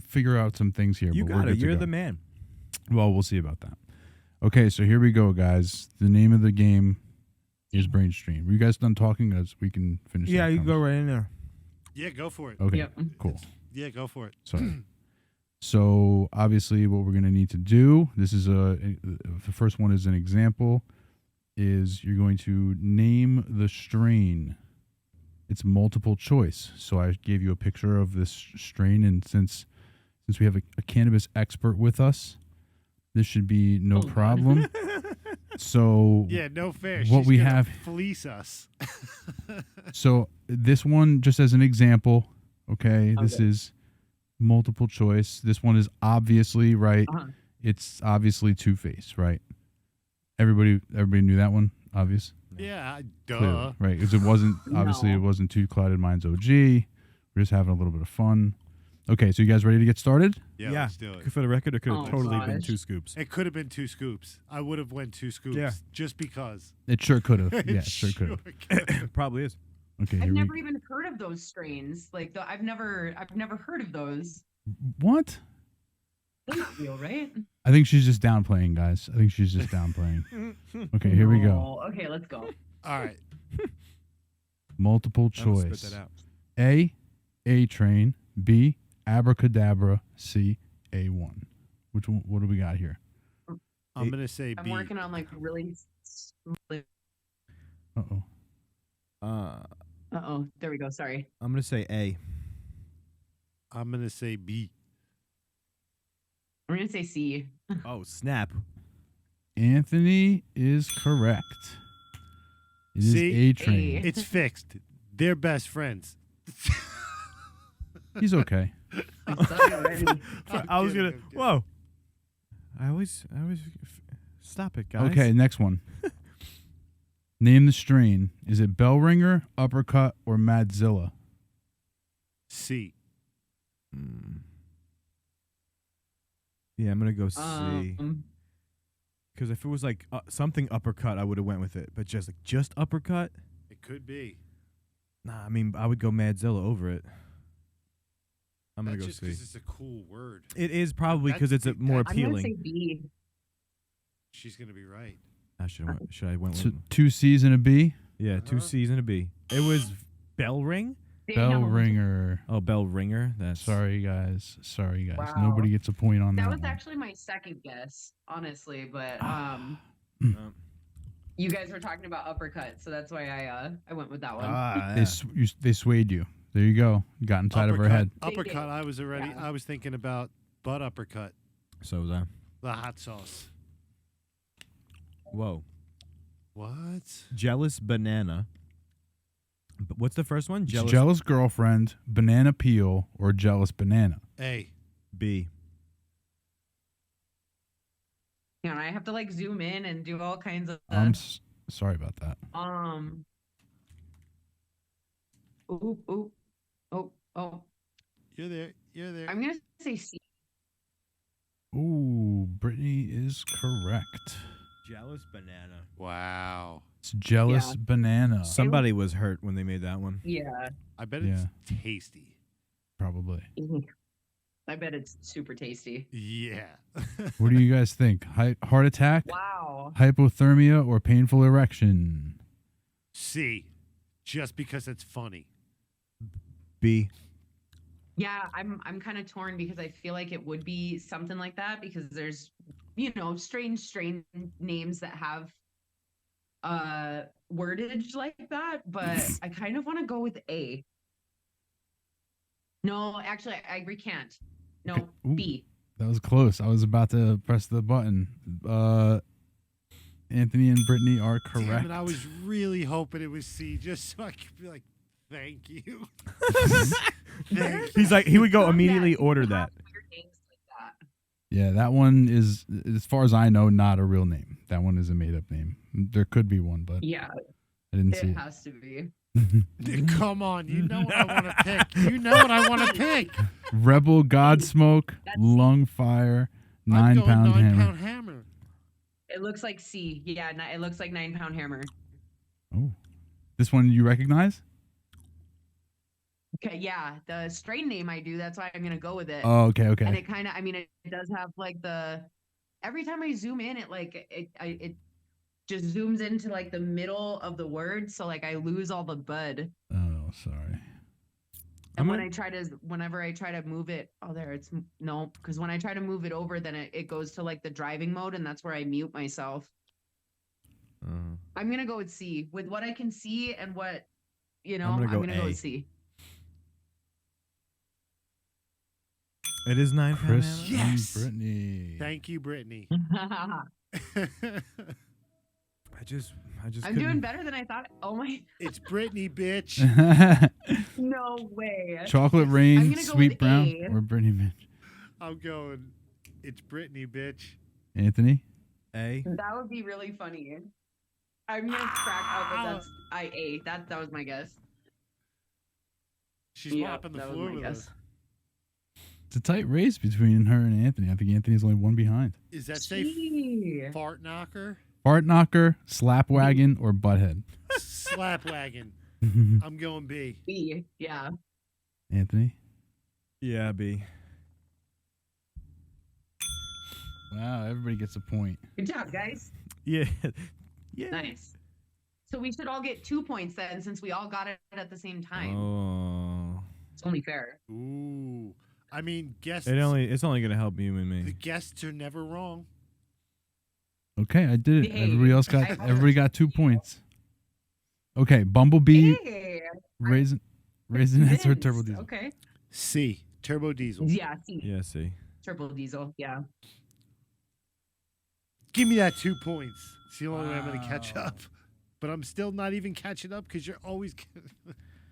figure out some things here. You but we're got it. good to You're go. the man. Well, we'll see about that. Okay, so here we go, guys. The name of the game is Brain Strain. Were you guys done talking? As we can finish. Yeah, that you can go right in there. Yeah, go for it. Okay, Yep. cool. Yeah, go for it. Sorry. So obviously, what we're going to need to do. This is the first one is an example. Is you're going to name the strain. It's multiple choice. So I gave you a picture of this strain, and since we have a cannabis expert with us, this should be no Oh, God. problem. So Yeah, no fair. What She's we gonna have- fleece us. So this one, just as an example, okay, this Okay. is multiple choice. This one is obviously right. Uh-huh. It's obviously Two-Face, right? Everybody knew that one. Obvious, Yeah, clearly, duh. right? Because it wasn't obviously No. it wasn't Two Clouded Minds OG. We're just having a little bit of fun. Okay, so you guys ready to get started? Yeah, Yeah. let's do it. For the record, it could have Oh, totally been gosh. 2 scoops. It could have been 2 scoops. I would have went 2 scoops. Yeah. Just because. It sure could have. Yeah, it sure Sure could have. could've. It probably is. Okay, I've here never we. even heard of those strains. Like I've never heard of those. What? They're not real, right? I think she's just downplaying, guys. I think she's just downplaying. Okay, here we go. No. Okay, let's go. All right. Multiple I'm gonna choice. Spit that out. A Train, B Abracadabra, C A1. Which one? What do we got here? I'm going to say I'm B. working on like really. Uh oh. There we go. Sorry. I'm gonna say A. I'm going to say B. I'm gonna say C. Oh snap! Anthony is correct. It is See? A Train. A. It's fixed. They're best friends. He's okay. I'm I was kidding, gonna. I'm kidding. Whoa! I always. Stop it, guys. Okay, next one. Name the strain. Is it Bellringer, Uppercut, or Madzilla? C. Mm. Yeah, I'm gonna go C. Because if it was like something uppercut, I would have went with it. But just uppercut. It could be. Nah, I mean I would go Madzilla over it. I'm gonna That's go just C. because it's a cool word. It is probably That's because it's big- more that's- I'm gonna say appealing. B. She's going to be right. I should I went So with 2 C's and a B. 2 Uh-huh. C's and a B. It was Bell Ring. Bell Damn. ringer. Oh, bell ringer. That's Sorry, guys. Wow. Nobody gets a point on that. That was one. actually my second guess, honestly, but you guys were talking about uppercut, so that's why I went with that one. They swayed you. There you go. Got inside of her head. Uppercut. I was thinking about butt uppercut. So was I. The hot sauce. Whoa. What? Jealous banana. What's the first one? Jealous girlfriend, banana peel, or jealous banana. A. B. Yeah, I have to like zoom in and do all kinds of. I'm sorry about that. Oh. You're there. I'm gonna say C. Ooh, Brittany is correct. Jealous banana. Wow. It's jealous banana. Somebody was hurt when they made that one. Yeah. I bet it's tasty. Probably. I bet it's super tasty. Yeah. What do you guys think? Heart attack? Wow. Hypothermia or painful erection? C. Just because it's funny. B. Yeah, I'm kind of torn because I feel like it would be something like that because there's, strange names that have wordage like that, but I kind of want to go with A. No, actually, I recant. No, Okay. Ooh, B. That was close. I was about to press the button. Anthony and Brittany are correct. Damn it, I was really hoping it was C just so I could be like, thank you. He's like, he would go immediately order that. Weird names like that. Yeah, that one is, as far as I know, not a real name. That one is a made-up name. There could be one, but Yeah, I didn't see it it. has to be. Come on, you know what I want to pick. You know what I want to pick. Rebel Godsmoke, Lung Fire, I'm 9 going Pound 9 Hammer. pound hammer. It looks like C. Yeah, it looks like 9 Pound Hammer. Oh, this one you recognize? Okay, yeah, the strain name I do. That's why I'm gonna go with it. Oh, okay. And it kind of, it does have like every time I zoom in, it just zooms into like the middle of the word, so like I lose all the bud. Oh, sorry. And whenever I try to move it, because when I try to move it over, then it goes to like the driving mode, and that's where I mute myself. I'm gonna go with C with what I can see and what I'm gonna go with C. It is 9 pound Chris hammer? and Yes. Brittany. Thank you, Brittany. I just I'm doing better than I thought. Oh my! It's Brittany, bitch. No way. Chocolate I'm Rain, gonna go Sweet with Brown, A. or Brittany Mitch? I'm going. It's Brittany, bitch. Anthony? A. That would be really funny. I'm gonna crack out that that's that was my guess. She's mopping the that was floor my with guess. us. It's a tight race between her and Anthony. I think Anthony's only one behind. Is that safe? Gee. Fart knocker? Fart Knocker, Slap Wagon, or Butthead? Slap wagon. I'm going B. B. Yeah. Anthony? Yeah, B. Wow, everybody gets a point. Good job, guys. Yeah. Yeah. Nice. So we should all get 2 points then, since we all got it at the same time. Oh. It's only fair. Ooh. I mean, guests. It's only gonna help you and The me. guests are never wrong. Okay, I did it. Hey, Everybody got 2 points. Okay, Bumblebee, Hey, Raisinets, or convinced. Turbo Diesel? Okay. C. Turbo diesel. Yeah. C. Yeah, see. Turbo diesel. Yeah. Give me that 2 points. It's the only way I'm going to catch up. But I'm still not even catching up because you're always.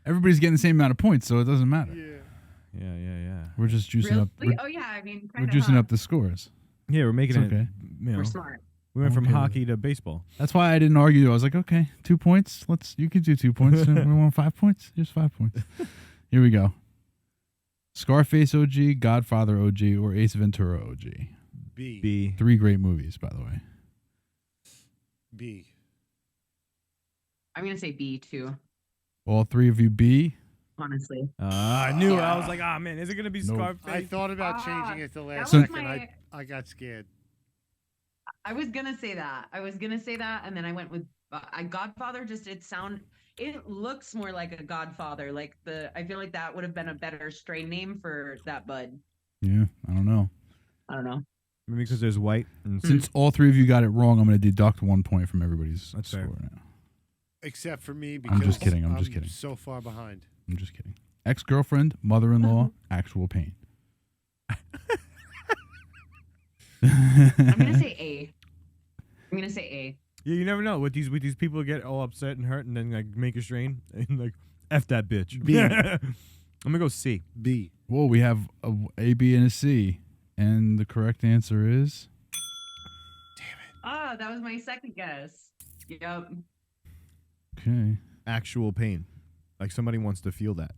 Everybody's getting the same amount of points, so it doesn't matter. Yeah. We're just juicing up. Really? Oh yeah. I mean, We're kinda, juicing up the scores. Yeah, we're making It's it. okay. We're smart. We went from Okay. hockey to baseball. That's why I didn't argue. I was like, okay, 2 points. You can do 2 points. We want 5 points. Here's 5 points. Here we go. Scarface OG, Godfather OG, or Ace Ventura OG. B. B. 3 great movies, by the way. B. I'm gonna say B too. All 3 of you B. Honestly. I knew it. I was like, oh man, is it gonna be Nope. Scarface? I thought about Ah, changing it the last that was second. my- I got scared. I was gonna say that. And then I went with Godfather. Just it looks more like a Godfather. Like I feel like that would have been a better strain name for that bud. Yeah, I don't know. I don't know. Maybe because there's white. And Since all three of you got it wrong, I'm going to deduct 1 point from everybody's That's score fair. now. Except for me, because just kidding, I'm just kidding. so far behind. I'm just kidding. Ex-girlfriend, mother-in-law, actual pain. I'm gonna say A. I'm gonna say A. Yeah, you never know with these people get all upset and hurt and then like make a strain and like F that bitch. B. I'm gonna go C. B. Well, we have a B, and a C, and the correct answer is Ah, that was my second guess. Yep. okay. Actual pain. Like somebody wants to feel that.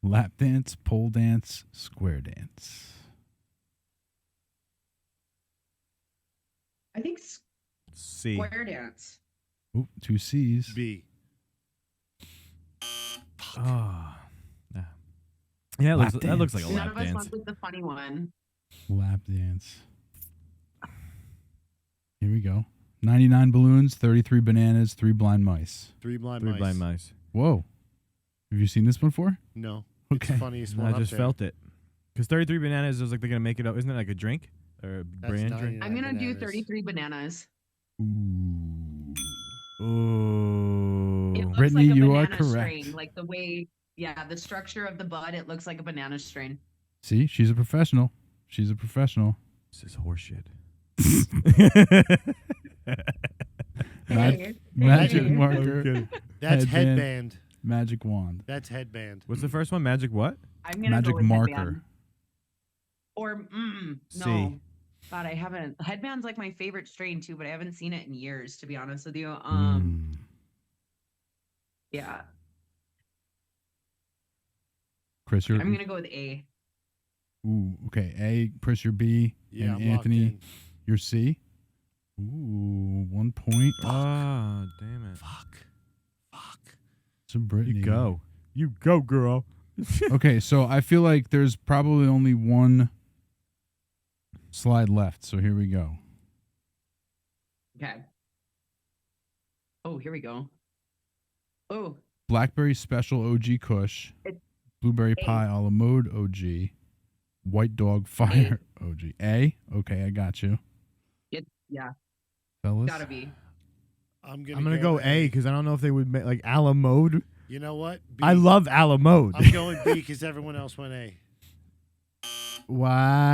Lap dance, pole dance, square dance. I think C. square dance. Oop, 2 C's. B. Oh. Yeah, Lap that looks like a dance. None lap of us dance. went with the funny one. Lap dance. Here we go. 99 balloons, 33 bananas, 3 blind mice. 3 blind Three mice. blind mice. Whoa. Have you seen this before? No. Okay. It's the funniest No, one I just up there. felt it. Because 33 bananas is like they're gonna make it up. Isn't it like a drink or a That's brand 99 drink? I'm gonna do bananas. 33 bananas. Ooh. Ooh. It looks Brittany, like a you are banana correct. strain. Like the way, yeah, the structure of the bud, it looks like a banana strain. See, she's a professional. She's a professional. This is horseshit. Mag- magic Hey. marker, That's Headband. headband. magic wand. That's headband. What's the first one? Magic what? I'm gonna Magic go with marker. headband. Or C. no. God, I haven't. Headband's like my favorite strain too, but I haven't seen it in years, to be honest with you. Yeah, Chris, you're. I'm gonna go with A. Ooh, okay. A, Chris, you're B. Yeah, and I'm locked Anthony, in. you're C. Ooh, 1 point. Oh, damn it. Fuck. To Brittany. You go. You go, girl. Okay, so I feel like there's probably only one slide left. So here we go. Okay. Oh, here we go. Oh, Blackberry Special OG Kush, It's Blueberry A. Pie a la mode OG, White Dog Fire OG. A? Okay, I got you. yeah, Fellas. gotta be. I'm gonna, I'm gonna go A because I don't know if they would make like a la mode. You know what? B. I love a la mode. I'm going B because everyone else went A.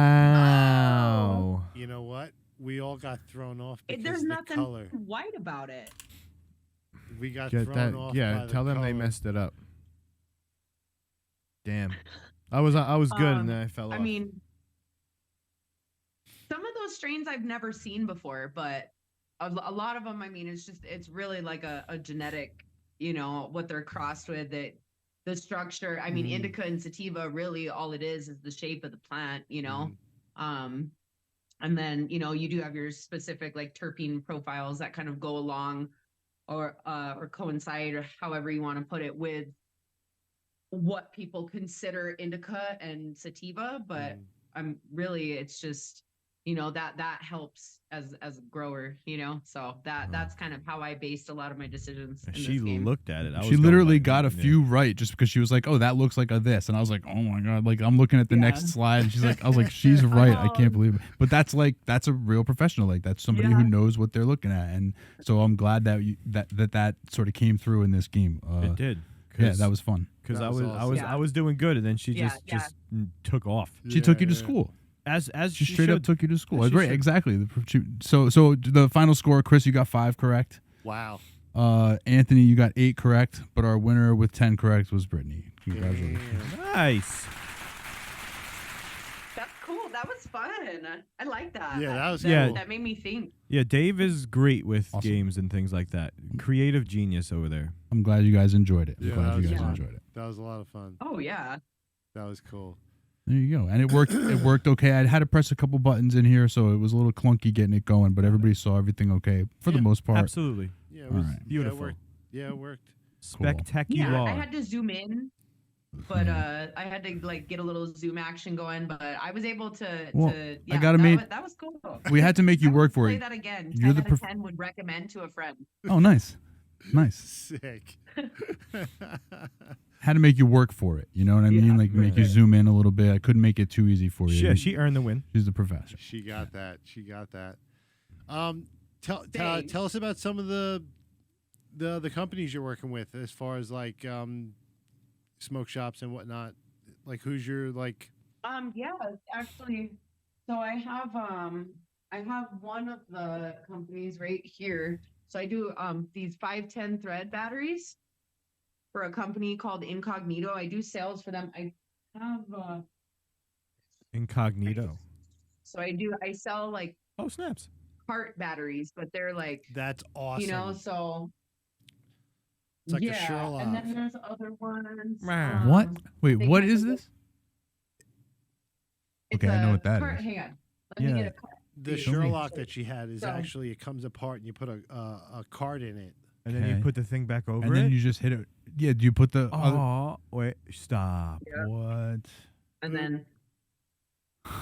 Wow. You know what? We all got thrown off because There's of the nothing color. white about it. We got Get thrown that. off. Yeah, by the tell them they color. messed it up. Damn. I was good and then I fell off. I mean, some of those strains I've never seen before, but a lot of them, I mean, it's really like a genetic, what they're crossed with. That the structure. I mean, indica and sativa, really, all it is the shape of the plant. And then you do have your specific like terpene profiles that kind of go along or coincide, or however you want to put it, with what people consider indica and sativa. But I'm really, it's just that helps as a grower, so that's kind of how I based a lot of my decisions in she this game. looked at it. I was She going literally by- got a yeah. few right just because she was like, "Oh, that looks like a this," and I was like, "Oh my god!" Like I'm looking at the Yeah. next slide, and she's like, "I was like, she's right. I can't believe it." But that's a real professional. Like that's somebody who Yeah. knows what they're looking at, and so I'm glad that that sort of came through in this game. It did. Yeah, that was fun. Because That I was was awesome. Yeah. I was doing good and then she Yeah, just took off. She took you to Yeah. school. As She she straight up should. took you to school. As she Right, should. exactly. So the final score, Chris, you got 5 correct. Wow. Anthony, you got 8 correct, but our winner with 10 correct was Brittany. Congratulations. Damn. Nice. That's cool. That was fun. I like that. Yeah, that was Yeah. cool. That made me think. Yeah, Dave is great with Awesome. games and things like that. Creative genius over there. I'm glad you guys enjoyed it. I'm Yeah, glad that you was guys fun. enjoyed it. That was a lot of fun. Oh yeah. That was cool. There you go. And it worked. It worked okay. I had to press a couple buttons in here, so it was a little clunky getting it going, but everybody saw everything okay for the Yeah, most part. Absolutely. Yeah, it All was right. Beautiful. Yeah, it worked. Spectacular. Yeah, I had to zoom in, but I had to like get a little zoom action going. But I was able to. Well, Yeah, gotta that make- was, that was cool. We had to make you I would work for play it. that again. You're 10 the out of 10 would recommend to a friend. Oh, nice. Nice. Sick. Had to make you work for it. You know what I mean? Yeah, Like make you zoom in a little bit. I couldn't make it too easy for you. Yeah, she earned the win. She's the professor. She got that. She got that. Tell Thanks. us about some of the companies you're working with as far as like smoke shops and whatnot. Like who's your like? Yeah, actually, so I have one of the companies right here. So I do these 510 thread batteries for a company called Incognito. I do sales for them. I have Incognito. so I sell like Oh, snaps. cart batteries, but they're like, That's awesome. you know, so It's like a yeah. Sherlock. And then there's other ones. What? Wait, they what kind is of this? It's Okay, I know a what that cart, is. Hang on. Let me Yeah. get a cart. The Show me. Sherlock that she had is So- actually it comes apart and you put a card in it. And then you Okay. put the thing back over And then it. you just hit it. Yeah, do you put the other? Oh, wait, stop. Yeah. What? And then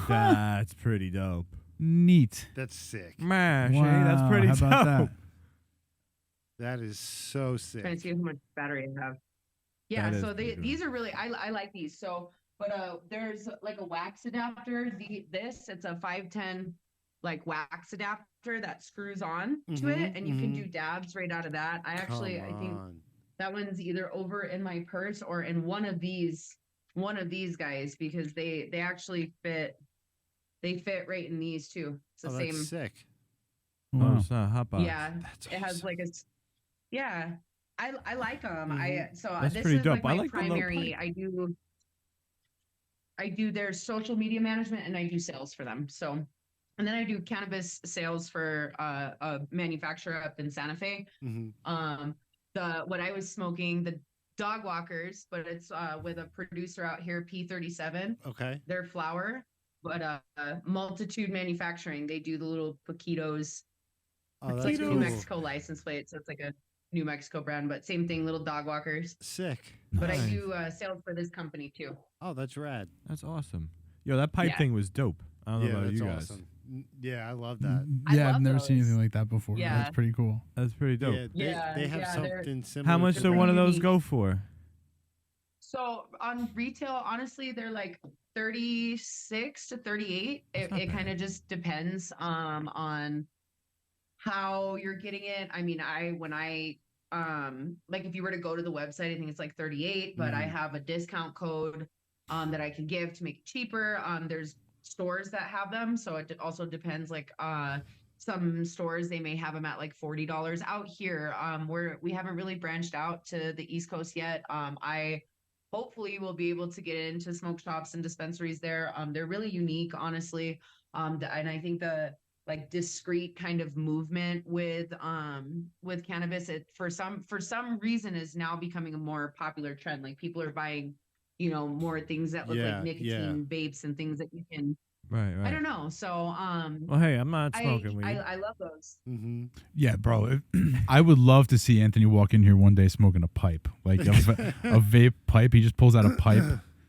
That's pretty dope. Neat. That's sick. Man, Wow, that's pretty how about dope. That is so sick. trying to see how much battery I have. Yeah, That is so pretty cool. these are really I like these. So, but there's like a wax adapter. It's a 510 like wax adapter that screws on to it, and you can do dabs right out of that. I think on. that one's either over in my purse or in one of these guys because they actually fit. They fit right in these too. It's the Oh, same. that's sick. Oh, Wow. it's not a hot box. Yeah, That's it has awesome. like yeah. I like them. So That's this pretty is dope. like I my like the low primary. pipe. I do their social media management and I do sales for them. So, and then I do cannabis sales for a manufacturer up in Santa Fe. Mm-hmm. What I was smoking, the dog walkers, but it's with a producer out here, P37. Okay. Their flower, but Multitude Manufacturing. They do the little Paquitos. Oh, It's that's like a cool. New Mexico license plate, so it's like a New Mexico brand, but same thing, little dog walkers. Sick. But I Nice. do sales for this company too. Oh, that's rad. That's awesome. Yo, that pipe Yeah. thing was dope. I don't know Yeah, about that's you guys. awesome. Yeah, I love that. I Yeah, I've love never seen those. anything like that before. Yeah. That's pretty cool. That's pretty dope. Yeah, they have Yeah, they're- something similar. How much to do They're one of pretty those unique. go for? So on retail, honestly, they're like 36 to 38. It kind of just depends on how you're getting it. I mean, when I like if you were to go to the website, I think it's like 38, but I have a discount code that I can give to make it cheaper. There's stores that have them, so it also depends. Like some stores they may have them at like $40 out here. We haven't really branched out to the East Coast yet. I hopefully we'll be able to get into smoke shops and dispensaries there. They're really unique, honestly. And I think the like discrete kind of movement with cannabis, it for some reason is now becoming a more popular trend. Like people are buying, more things that look Yeah, like nicotine vapes and things that you can. Right, right. I don't know. So Well, hey, I'm not smoking weed. I love those. Mm-hmm. Yeah, bro. I would love to see Anthony walk in here one day smoking a pipe, like a vape pipe. He just pulls out a pipe.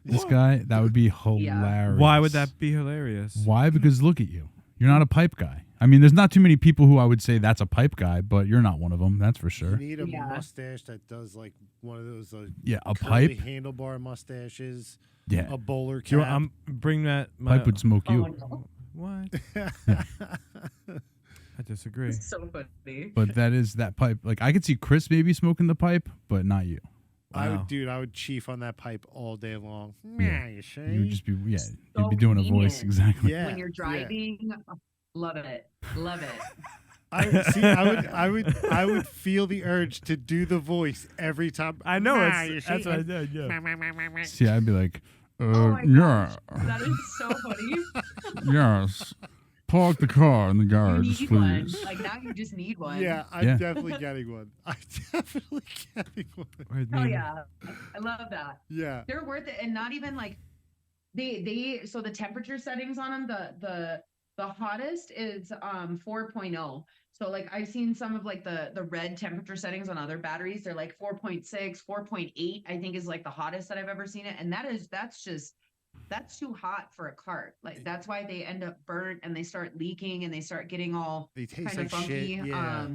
This guy, that would be hilarious. Why would that be hilarious? Why? Because look at you. You're not a pipe guy. I mean, there's not too many people who I would say that's a pipe guy, but you're not one of them. That's for You sure. need a Yeah. mustache that does like one of those Yeah, a curly pipe. handlebar mustaches. Yeah, A bowler Do you cap. want- I'm bring that. pipe would smoke you. no. What? I disagree. It's so funny. But that pipe. Like I could see Chris maybe smoking the pipe, but not you. I Wow. would chief on that pipe all day long. Yeah. You see? You would just be you'd So be doing a voice convenient. exactly. yeah. When you're driving, love it. I would feel the urge to do the voice every time. I know. Nah, you That's see? what I did. Yeah. See, I'd be like, Oh my yeah, gosh, that is so funny. yes. Park the car in the You garage, need one. please. Like now you just need one. Yeah, I'm Yeah. definitely getting one. I'm definitely getting one. I Oh mean, yeah. I love that. Yeah. They're worth it, and not even like so the temperature settings on them, the hottest is 4.0. So like I've seen some of like the red temperature settings on other batteries. They're like 4.6, 4.8, I think is like the hottest that I've ever seen it. And that's too hot for a cart. Like that's why they end up burnt and they start leaking and they start getting all They taste kind like of funky. shit. Yeah.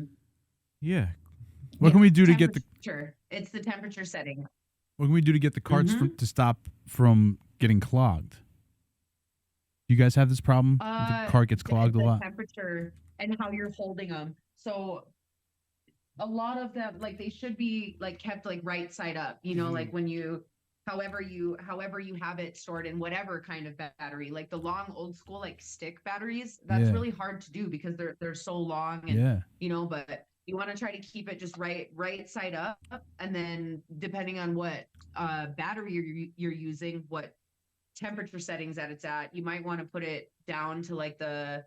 yeah. What can we do to get the temperature? It's the temperature setting. What can we do to get the carts to stop from getting clogged? You guys have this problem? The cart gets clogged a lot. Temperature and how you're holding them. So a lot of them, like they should be like kept like right side up. You know, like when you, however you have it stored in whatever kind of battery, like the long old school like stick batteries. That's really hard to do because they're so long and you know, but you want to try to keep it just right side up, and then depending on what battery you're using, what temperature settings that it's at, you might want to put it down to like the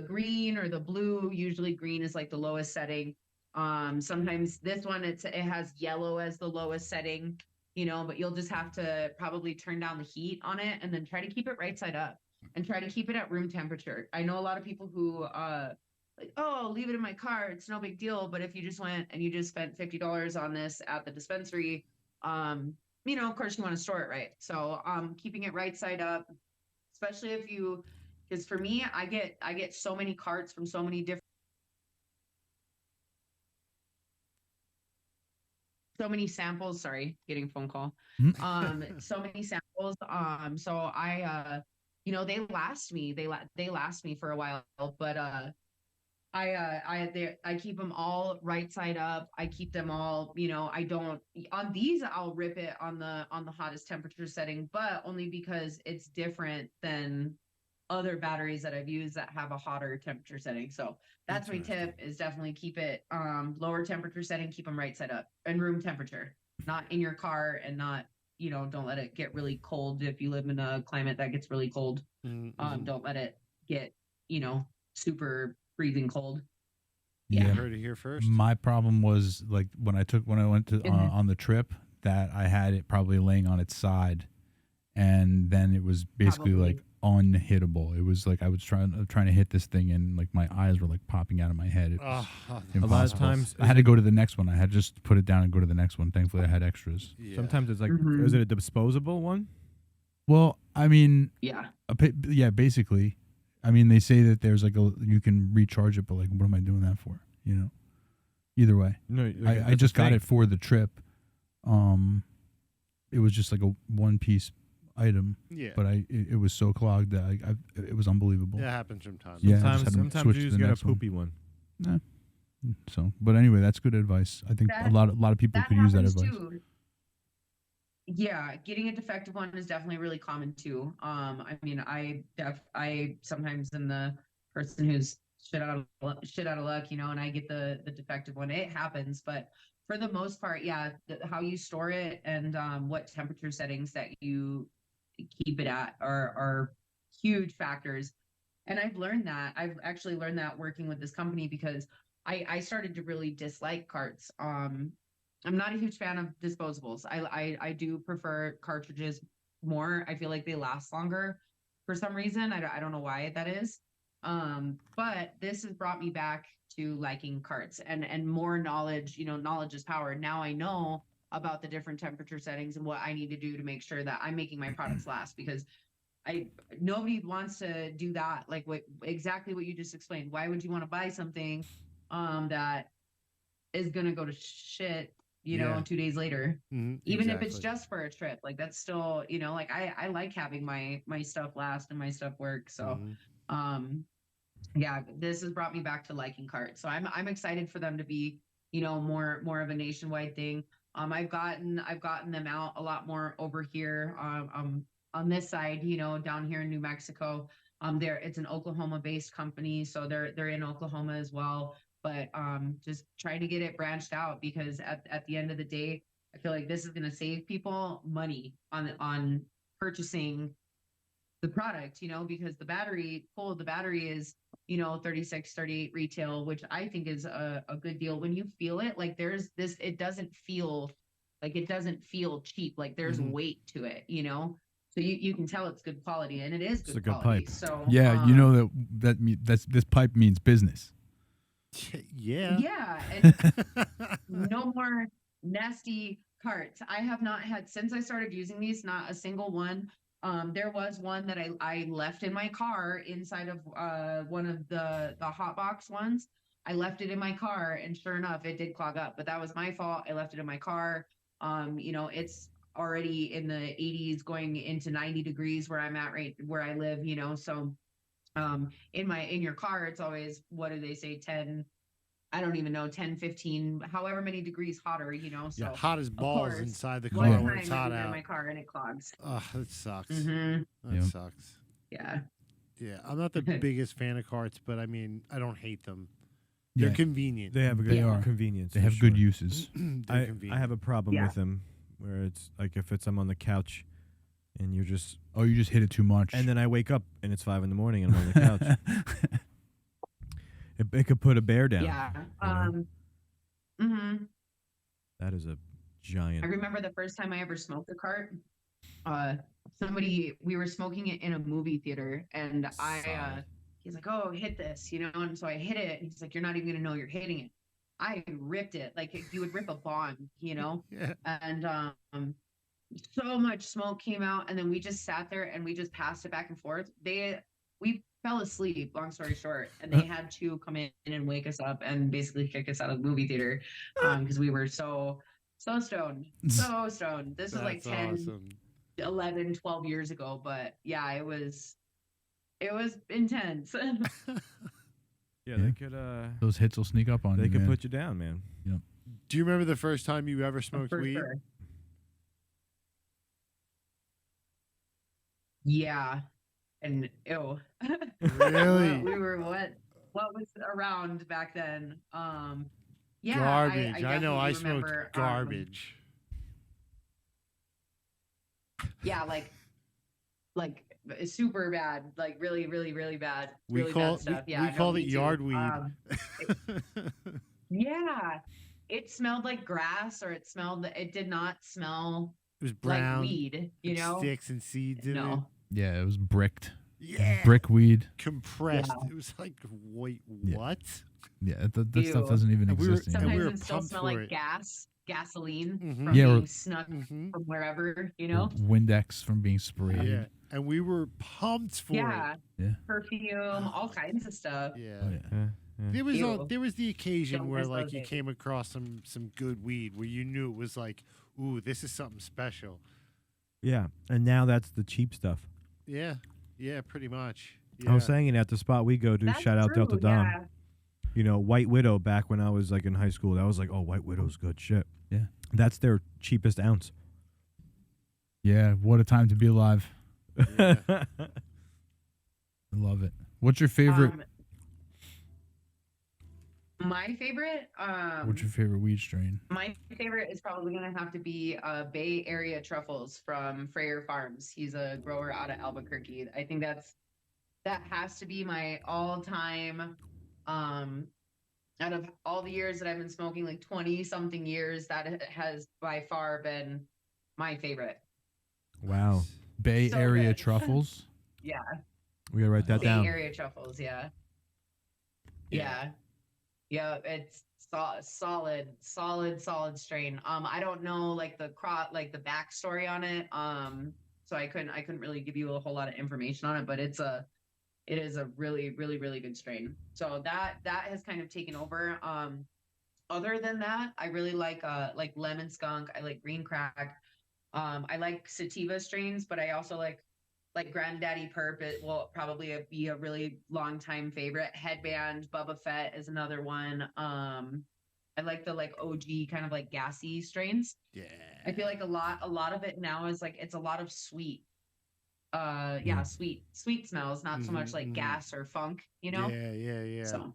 green or the blue. Usually green is like the lowest setting. Sometimes this one it has yellow as the lowest setting, you know, but you'll just have to probably turn down the heat on it and then try to keep it right side up and try to keep it at room temperature. I know a lot of people who like, oh, leave it in my car, it's no big deal. But if you just went and you just spent $50 on this at the dispensary, you know, of course you want to store it right. So keeping it right side up, especially if you, because for me, I get so many carts from so many different, so many samples. Sorry, getting a phone call. So many samples. So I you know, they last me. They last me for a while, but I keep them all right side up. I keep them all, you know, I don't on these I'll rip it on the hottest temperature setting, but only because it's different than other batteries that I've used that have a hotter temperature setting. So that's my tip, is definitely keep it lower temperature setting, keep them right side up and room temperature, not in your car, and not, you know, don't let it get really cold. If you live in a climate that gets really cold, don't let it get, you know, super freezing cold. Yeah, heard it here first. My problem was like when I went to on the trip, that I had it probably laying on its side, and then it was basically like unhittable. It was like I was trying to hit this thing, and like my eyes were like popping out of my head. It was a lot of times I had to go to the next one. I had just to put it down and go to the next one. Thankfully, I had extras. Yeah. Sometimes it's like, is it a disposable one? Well, I mean, yeah, basically. I mean, they say that there's like you can recharge it, but like, what am I doing that for? You know. Either way, no, I just got it for the trip. It was just like a one-piece item. Yeah. But it was so clogged that it was unbelievable. It happens from time. Yeah. Sometimes you just get a poopy one. Nah. So, but anyway, that's good advice. I think a lot of people could use that advice. Too. Yeah, getting a defective one is definitely really common too. I mean, I sometimes am the person who's shit out of luck, you know, and I get the defective one. It happens, but for the most part, yeah, how you store it and what temperature settings that you keep it at are huge factors. And I've actually learned that working with this company, because I started to really dislike carts. I'm not a huge fan of disposables. I do prefer cartridges more. I feel like they last longer for some reason. I don't know why that is. But this has brought me back to liking carts and more knowledge. You know, knowledge is power. Now I know about the different temperature settings and what I need to do to make sure that I'm making my products last, because nobody wants to do that. Like exactly what you just explained. Why would you want to buy something that is going to go to shit, you know, 2 days later, even if it's just for a trip? Like that's still, you know, like I like having my stuff last and my stuff work. So, yeah, this has brought me back to liking carts. So I'm excited for them to be, you know, more of a nationwide thing. I've gotten them out a lot more over here, on this side, you know, down here in New Mexico. It's an Oklahoma based company. So they're in Oklahoma as well. But just trying to get it branched out, because at the end of the day, I feel like this is going to save people money on purchasing the product, you know, because the battery is, you know, 36, 38 retail, which I think is a good deal. When you feel it, like there's this, it doesn't feel cheap. Like there's weight to it, you know? So you can tell it's good quality, and it is good quality. Pipe. So yeah, you know that's this pipe means business. Yeah. And no more nasty carts. I have not had, since I started using these, not a single one. There was one that I left in my car inside of one of the hot box ones. I left it in my car, and sure enough, it did clog up. But that was my fault. I left it in my car. It's already in the 80s, going into 90 degrees where I'm at, right where I live. So in your car, it's always, what do they say, 10, I don't even know, 10, 15, however many degrees hotter, so Yeah, hot as of balls course, inside the one car time when it's I hot leave it in out. my car and it clogs. Oh, that sucks. Mm-hmm. That Yeah. sucks. Yeah. Yeah, I'm not the biggest fan of carts, but I mean, I don't hate them. They're Yeah, convenient. They have a good They are. convenience. they for have good sure. uses. They're convenient. I have a problem Yeah. with them where it's like if I'm on the couch and you're just, Oh, you just hit it too much. and then I wake up and it's 5 a.m. and I'm on the couch. It could put a bear down. Yeah. know? Mm-hmm. That is a giant. I remember the first time I ever smoked a cart. We were smoking it in a movie theater, and Solid. he's like, "Oh, hit this," and so I hit it, and he's like, "You're not even gonna know you're hitting it." I ripped it like you would rip a bong, Yeah. and so much smoke came out, and then we just sat there and we just passed it back and forth. We fell asleep, long story short, and they had to come in and wake us up and basically kick us out of the movie theater because we were so stoned. So stoned. This was like That's 10, awesome. 11, 12 years ago, but yeah, it was intense. Yeah, Yeah. they could. Those hits will sneak up on They you, could man. put you down, man. Do you remember the first time you ever smoked For weed? sure. Yeah. And ew. Really? we were what was around back then? Yeah, Garbage. I know I definitely smoked remember, garbage. Yeah, like super bad, like really, really, really bad. We Really call bad stuff. we, Yeah, we no, called me it too. yard weed. Yeah, it smelled like grass, or it did not smell It was brown. like weed. with sticks and seeds in it. No. Yeah, it was bricked. Yeah. Brick weed. Compressed. Yeah. It was like, wait, Yeah. what? Yeah, that stuff Ew. doesn't even And we were- exist and anymore. Sometimes we were it still pumped smell for like it. gasoline Mhm. from Yeah, or- being snuck Mhm. from wherever, Windex from being sprayed. Yeah. And we were pumped for Yeah. Yeah. Perfume, all kinds of stuff. it. Yeah. Oh, yeah. There was Ew. there was the occasion Don't where miss like those you days. came across some good weed where you knew it was like, ooh, this is something special. Yeah, and now that's the cheap stuff. Yeah. Yeah, pretty much. I was Yeah. saying it at the spot we go to. That's Shout out true, Delta Dom. yeah. White Widow back when I was like in high school. That was like, oh, White Widow's good shit. Yeah. That's their cheapest ounce. Yeah, what a time to be alive. Yeah. I love it. What's your favorite? My favorite, What's your favorite weed strain? my favorite is probably gonna have to be Bay Area truffles from Freyer Farms. He's a grower out of Albuquerque. I think that has to be my all-time. Out of all the years that I've been smoking, like 20 something years, that has by far been my favorite. Wow. Bay So Area good. truffles. Yeah, We gotta write that Bay down. Area truffles. Yeah, yeah, it's solid strain. I don't know like the backstory on it. So I couldn't really give you a whole lot of information on it, but it is a really, really, really good strain. So that has kind of taken over. Other than that, I really like lemon skunk. I like green crack. I like sativa strains, but I also like Granddaddy Perp. It will probably be a really long time favorite. Headband Bubba Fett is another one. I like the OG kind of like gassy strains. Yeah. I feel like a lot of it now is like it's a lot of sweet. Sweet smells, not so much like Mhm. gas or funk, you know? Yeah. So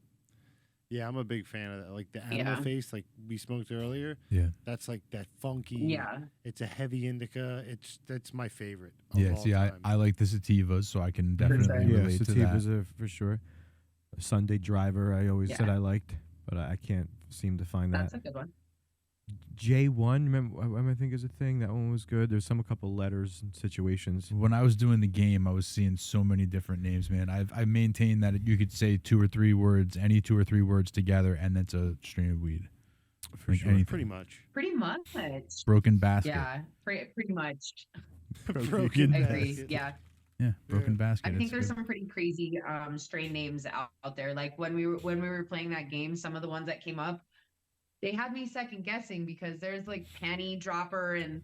Yeah, I'm a big fan of that. Like the animal Yeah. face, like we smoked earlier. Yeah. That's like that funky. yeah. It's a heavy indica. That's my favorite. Of Yeah, all see, I time. like the sativas, so I can sure. definitely Yeah, relate to sativas that. are for sure. A Sunday Driver, I always said Yeah. I liked, but I can't seem to find That's that. a good one. J1, remember, I think is a thing. That one was good. There's a couple letters and situations. When I was doing the game, I was seeing so many different names, man. I maintain that you could say 2 or 3 words, any 2 or 3 words together, and it's a strain of weed. For Like sure. anything. Pretty much. Pretty much. Broken basket. Yeah. Pretty much. Broken I agree. basket. Yeah. Yeah, broken basket. I think it's there's good. some pretty crazy strain names out there. Like when we were playing that game, some of the ones that came up, they had me second guessing because there's like Penny Dropper and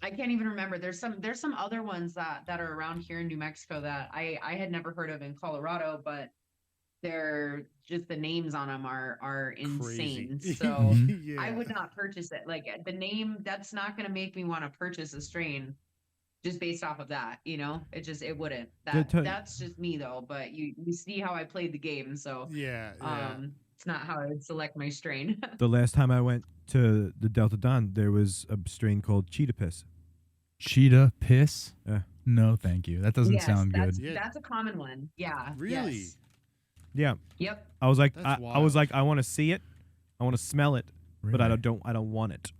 I can't even remember. There's some other ones that are around here in New Mexico that I had never heard of in Colorado, but they're just the names on them are Crazy. insane. So Mhm. I Yeah. would not purchase it. Like the name, that's not going to make me want to purchase a strain just based off of that. It wouldn't. That's just me though. But you see how I played the game, so Yeah. Yeah. it's not how I would select my strain. The last time I went to the Delta Don, there was a strain called Cheetah Piss. Cheetah piss? Yeah. No, thank you. That doesn't Yes, sound good. Yeah. that's a common one. Yeah. Really? Yes. Yeah. Yep. I was like, That's I was wild. like, I want to see it, I want to smell it, but I Really? don't want it.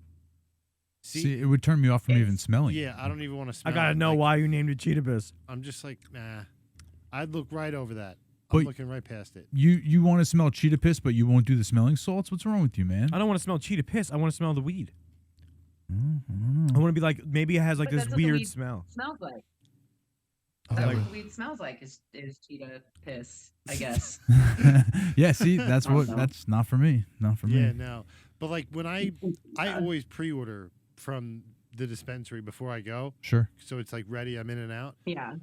See, it would turn me off from even It's- smelling. Yeah, I don't even want to smell I gotta it. know Like, why you named it Cheetah Piss. I'm just like, nah. I'd look right over that. But- I'm looking right past it. You want to smell cheetah piss, but you won't do the smelling salts? What's wrong with you, man? I don't want to smell cheetah piss. I want to smell the weed. I don't I know. want to be like, maybe it has like But this that's what the weird weed smell. Smells like. Oh, That's like- what the weed smells like is cheetah piss, I guess. Yeah, see, that's I don't what know. that's not for me. Not for Yeah, me. no. But like when I always pre-order from the dispensary before I go, Sure. so it's like ready. I'm in and out. Yeah.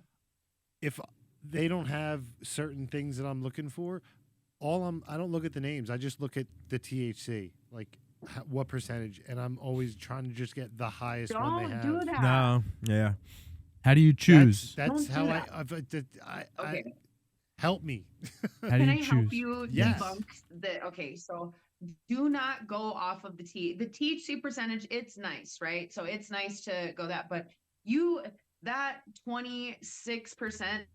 If they don't have certain things that I'm looking for, I don't look at the names. I just look at the THC, like what percentage, and I'm always trying to just get the highest one they Don't have. do that. No, yeah. How do you choose? That's Don't do how that. I Okay. help me. How do Can you I help choose? you Yes. debunk the okay, so do not go off of the THC percentage, it's nice, right? So it's nice to go that, but that 26%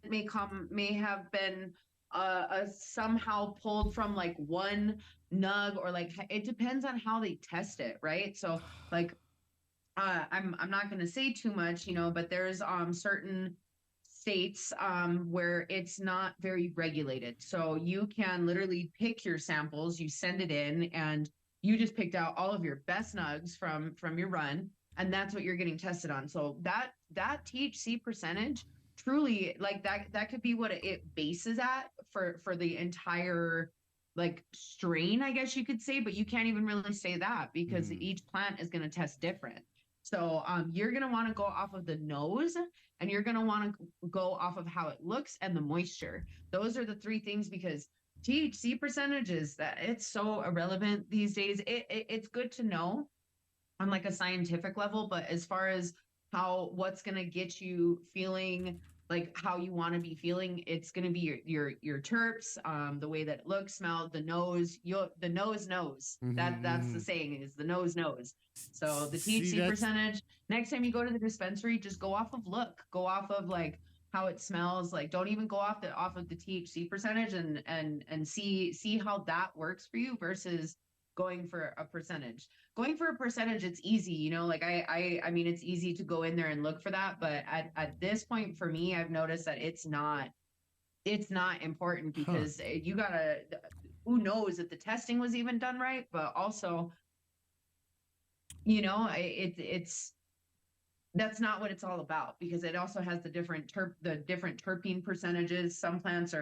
may have been somehow pulled from like one nug or like it depends on how they test it, right? So like I'm not going to say too much, but there's certain states where it's not very regulated. So you can literally pick your samples, you send it in, and you just picked out all of your best nugs from your run, and that's what you're getting tested on. So that THC percentage truly like that could be what it bases at for the entire like strain, I guess you could say, but you can't even really say that because each plant is going to test different. So you're going to want to go off of the nose and you're going to want to go off of how it looks and the moisture. Those are the three things because THC percentages that it's so irrelevant these days. It's good to know on like a scientific level, but as far as what's going to get you feeling like how you want to be feeling, it's going to be your terps, the way that it looks, smell, the nose, the nose knows. That's the saying is the nose knows. So the THC percentage, next time you go to the dispensary, just go off of go off of like how it smells. Like don't even go off of the THC percentage and see how that works for you versus going for a percentage. Going for a percentage, it's easy, like I mean, it's easy to go in there and look for that. But at this point for me, I've noticed that it's not important because you gotta, who knows if the testing was even done right, but also, it's that's not what it's all about because it also has the different terpene percentages. Some plants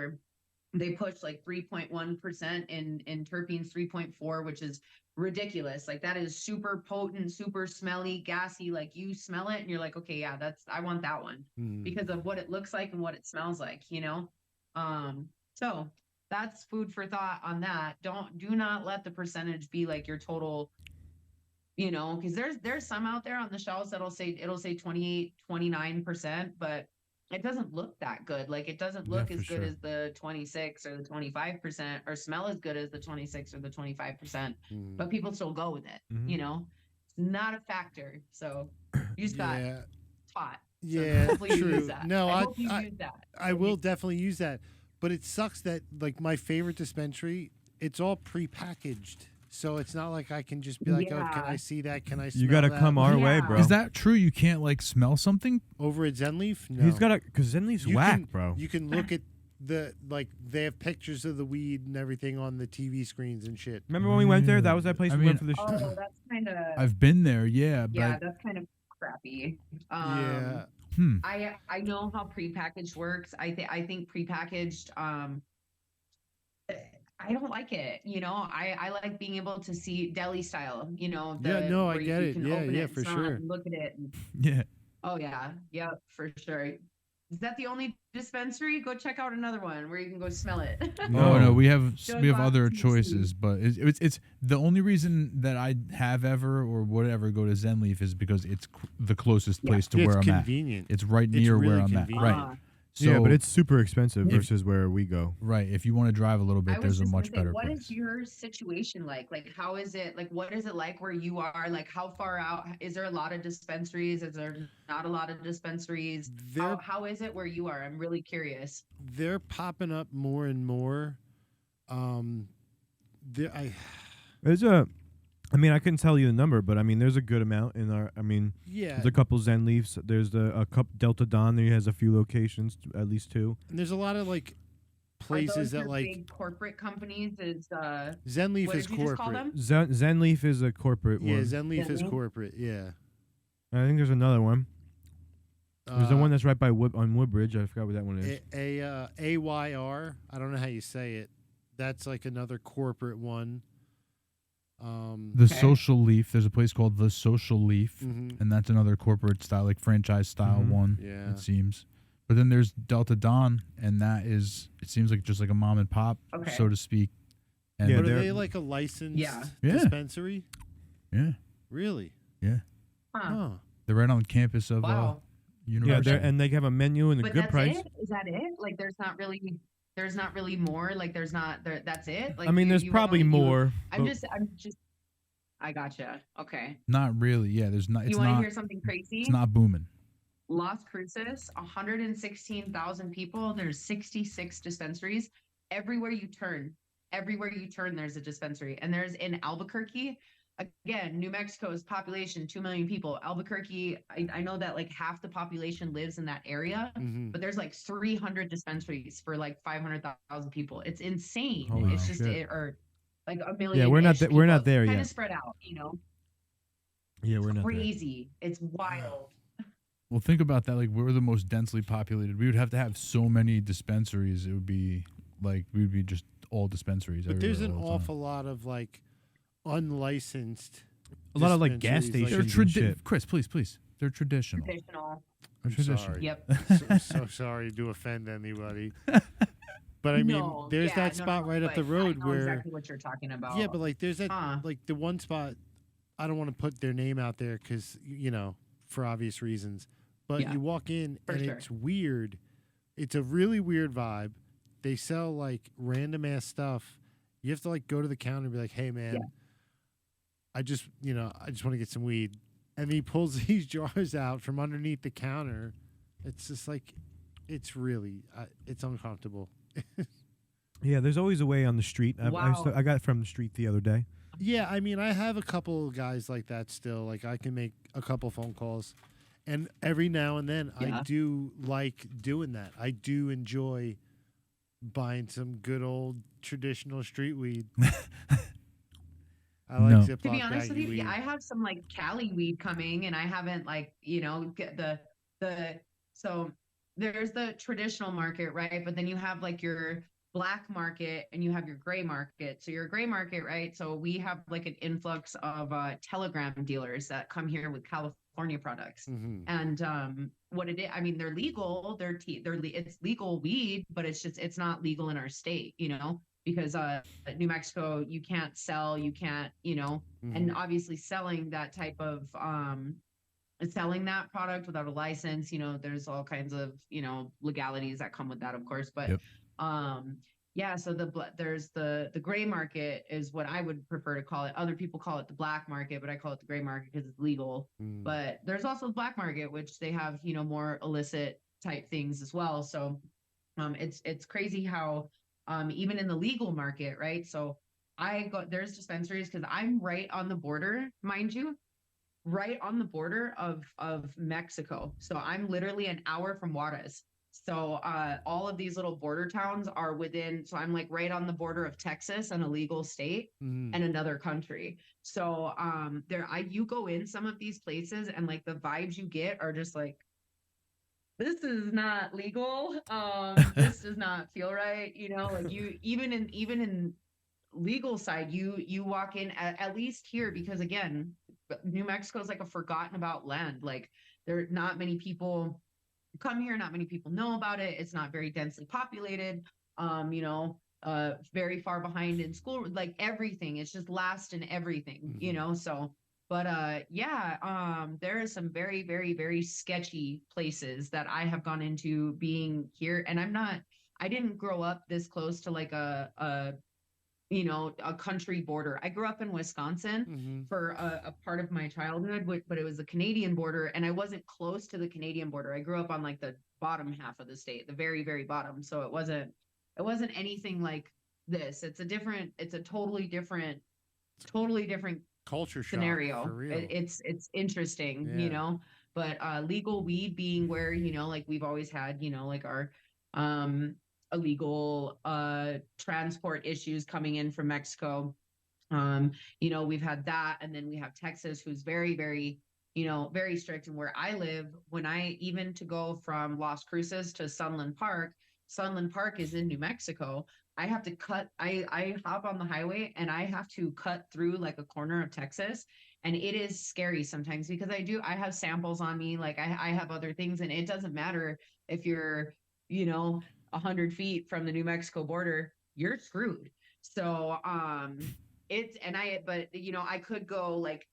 they push like 3.1% in terpenes, 3.4, which is ridiculous. Like that is super potent, super smelly, gassy. Like you smell it and you're like, okay, yeah, I want that one because of what it looks like and what it smells like, So that's food for thought on that. Do not let the percentage be like your total, because there's some out there on the shelves it'll say 28, 29%, but it doesn't look that good. Like it doesn't look as good as the 26 or the 25% or smell as good as the 26 or the 25%, but people still go with it. It's not a factor. So you just got taught. So Yeah, hopefully you true. use that. No, I hope you use that. I will definitely use that. But it sucks that like my favorite dispensary, it's all prepackaged. So it's not like I can just be like, oh, can I see that? Can I smell You gotta that? come our way, Yeah. bro. Is that true? You can't like smell something? Over at Zenleaf? No. He's gotta, cause Zenleaf's whack, bro. You can look at they have pictures of the weed and everything on the TV screens and shit. Remember when we went there? That was that place I we mean, went for the show. Oh, that's kind of I've been there, yeah, but yeah, that's kind of crappy. Yeah. I know how prepackaged works. I think prepackaged I don't like it. I like being able to see deli style, Yeah, no, I where get you it. can Yeah, open yeah, it and for smell it sure. and look at it. And, Yeah. oh yeah, yeah, for sure. Is that the only dispensary? Go check out another one where you can go smell it. No, No. we have Show other glasses and see. choices, but it's the only reason that I have ever or would ever go to Zen Leaf is because it's the closest Yeah. place to It's where I'm convenient. at. It's right It's near really where I'm at. convenient. Right. Ah. So, Yeah, but it's super expensive If- versus where we go. right. If you want to drive a little I bit, was there's a just gonna much say, better what place. is your situation like? Like, how is it? Like, what is it like where you are? Like, how far out? Is there a lot of dispensaries? Is there not a lot of dispensaries? They're How is it where you are? I'm really curious. they're popping up more and more. There There's I mean, I couldn't tell you the number, but I mean, there's a good amount in our. I mean, yeah, there's a couple Zen Leafs. There's a couple Delta Don. There has a few locations, at least 2. and there's a lot of like Are places those that your like big corporate companies? Is Zen Leaf what is did you just call corporate. them? Zen Leaf is a corporate Yeah, one. Zen Leaf Zen is Leaf? corporate. Yeah, I think there's another one. There's the Uh, one that's right by on Woodbridge. I forgot what that one is. AYR. I don't know how you say it. That's like another corporate one. The Okay. Social Leaf. There's a place called The Social Leaf, Mhm. and that's another corporate style, like franchise style Mhm. one. Yeah. It seems. But then there's Delta Dawn, and that is, it seems like just like a mom and pop, Okay. so to speak. And Yeah, But are they're- they like a licensed Yeah. Yeah. dispensary? yeah, Really? yeah. Huh. Oh. They're right on the campus of Wow. Yeah, university. and they have a menu and a But good that's price. it? Is that it? Like, there's not really more. Like, there's not there. That's it. Like, I mean, there's you probably only- more. I'm but- just. I gotcha. Okay. Not really. Yeah, there's not. It's You want to not. hear something crazy? It's not booming. Las Cruces, 116,000 people. There's 66 dispensaries. Everywhere you turn, there's a dispensary. And there's in Albuquerque, again, New Mexico's population, 2 million people. Albuquerque, I know that like half the population lives in that area, Mhm. but there's like 300 dispensaries for like 500,000 people. It's insane. Holy It's just, shit. or like a million. Yeah, we're not there Kind yet. of spread out, Yeah, we're not there. crazy. It's wild. Well, think about that. Like, we're the most densely populated. We would have to have so many dispensaries. It would be like we'd be just all dispensaries. But there's an everywhere all the time. awful lot of like unlicensed. A lot of like gas dispensaries, They're stations and shit. Chris, please. They're traditional. Traditional. They're I'm traditional. sorry. Yep. So sorry to offend anybody. But I mean, No, there's yeah, that no, spot no, right up the but road I know where exactly what you're talking about. yeah, but like there's that Huh. like the one spot. I don't want to put their name out there because for obvious reasons. But Yeah, you walk in for and sure. it's weird. It's a really weird vibe. They sell like random ass stuff. You have to like go to the counter and be like, "Hey man, Yeah. I just want to get some weed." And he pulls these jars out from underneath the counter. It's just like, it's really, it's uncomfortable. Yeah, there's always a way on the street. Wow. I got it from the street the other day. Yeah, I mean, I have a couple of guys like that still. Like, I can make a couple phone calls. And every now and then, Yeah. I do like doing that. I do enjoy buying some good old traditional street weed. I like No. Ziploc to be honest with baggy you, weed. I have some like Cali weed coming, and I haven't like get the so there's the traditional market, right? But then you have like your black market and you have your gray market. So your gray market, right? So we have like an influx of Telegram dealers that come here with California products. Mhm. And what it is, I mean, they're legal. It's legal weed, but it's not legal in our state, because New Mexico, you can't sell, you can't, and Mhm. obviously selling that type of selling that product without a license, there's all kinds of legalities that come with that, of course. But Yep. yeah, so there's the gray market is what I would prefer to call it. Other people call it the black market, but I call it the gray market because it's legal. Mm. But there's also the black market, which they have more illicit type things as well. So it's crazy how even in the legal market, right? So there's dispensaries because I'm right on the border, mind you, right on the border of Mexico. So I'm literally an hour from Juarez. So all of these little border towns are within, so I'm like right on the border of Texas, an illegal state, Mhm. and another country. So you go in some of these places and like the vibes you get are just like this is not legal. This does not feel right. You know, like you even in legal side, you walk in at least here because again, New Mexico is like a forgotten about land. Like there are not many people come here, not many people know about it. It's not very densely populated. You know, very far behind in school, like everything. It's just last in everything, you know. So but yeah, there are some very, very, very sketchy places that I have gone into being here. And I didn't grow up this close to like a you know, a country border. I grew up in Wisconsin for a part of my childhood, but it was the Canadian border, and I wasn't close to the Canadian border. I grew up on like the bottom half of the state, the very, very bottom. So it wasn't anything like this. It's a totally different Culture shock for scenario. real. It's interesting, you Yeah. know, but legal weed being where, you know, like we've always had, you know, like our um illegal transport issues coming in from Mexico. You know, we've had that, and then we have Texas, who's very, very, you know, very strict. And where I live, when I even to go from Las Cruces to Sunland Park is in New Mexico. I have to I hop on the highway and I have to cut through like a corner of Texas. And it is scary sometimes because I have samples on me, like I have other things, and it doesn't matter if you're, you know, 100 feet from the New Mexico border, you're screwed. So, but you know, I could go like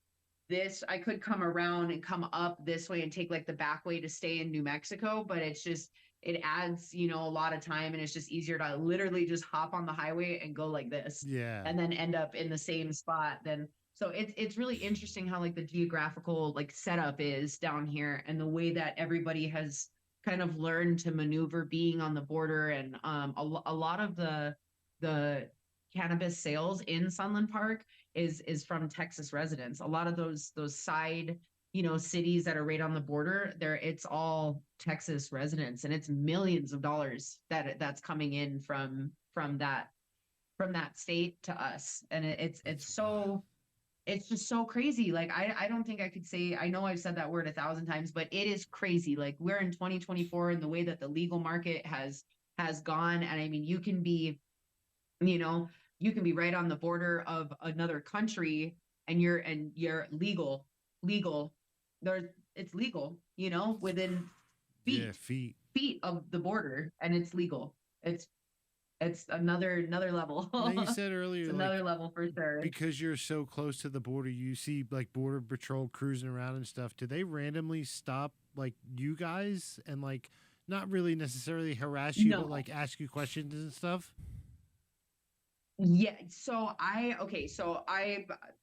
this, I could come around and come up this way and take like the back way to stay in New Mexico, but it's just, it adds, you know, a lot of time, and it's just easier to literally just hop on the highway and go like this Yeah. and then end up in the same spot. Then, so it's really interesting how like the geographical like setup is down here and the way that everybody has kind of learned to maneuver being on the border. And a lot of the cannabis sales in Sunland Park is from Texas residents. A lot of those side, you know, cities that are right on the border, there it's all Texas residents, and it's millions of dollars that's coming in from that state to us. And it's just so crazy. Like I don't think I could say, I know I've said that word 1,000 times, but it is crazy. Like we're in 2024, and the way that the legal market has gone. And I mean, you know, you can be right on the border of another country, and you're legal. There's it's legal, you know, within Yeah, feet feet. feet of the border, and it's legal. It's another level. Now you said It's earlier, like another level for sure. because you're so close to the border, you see like border patrol cruising around and stuff. Do they randomly stop like you guys and like not really necessarily harass you, but No. like ask you questions and stuff? Yeah. So I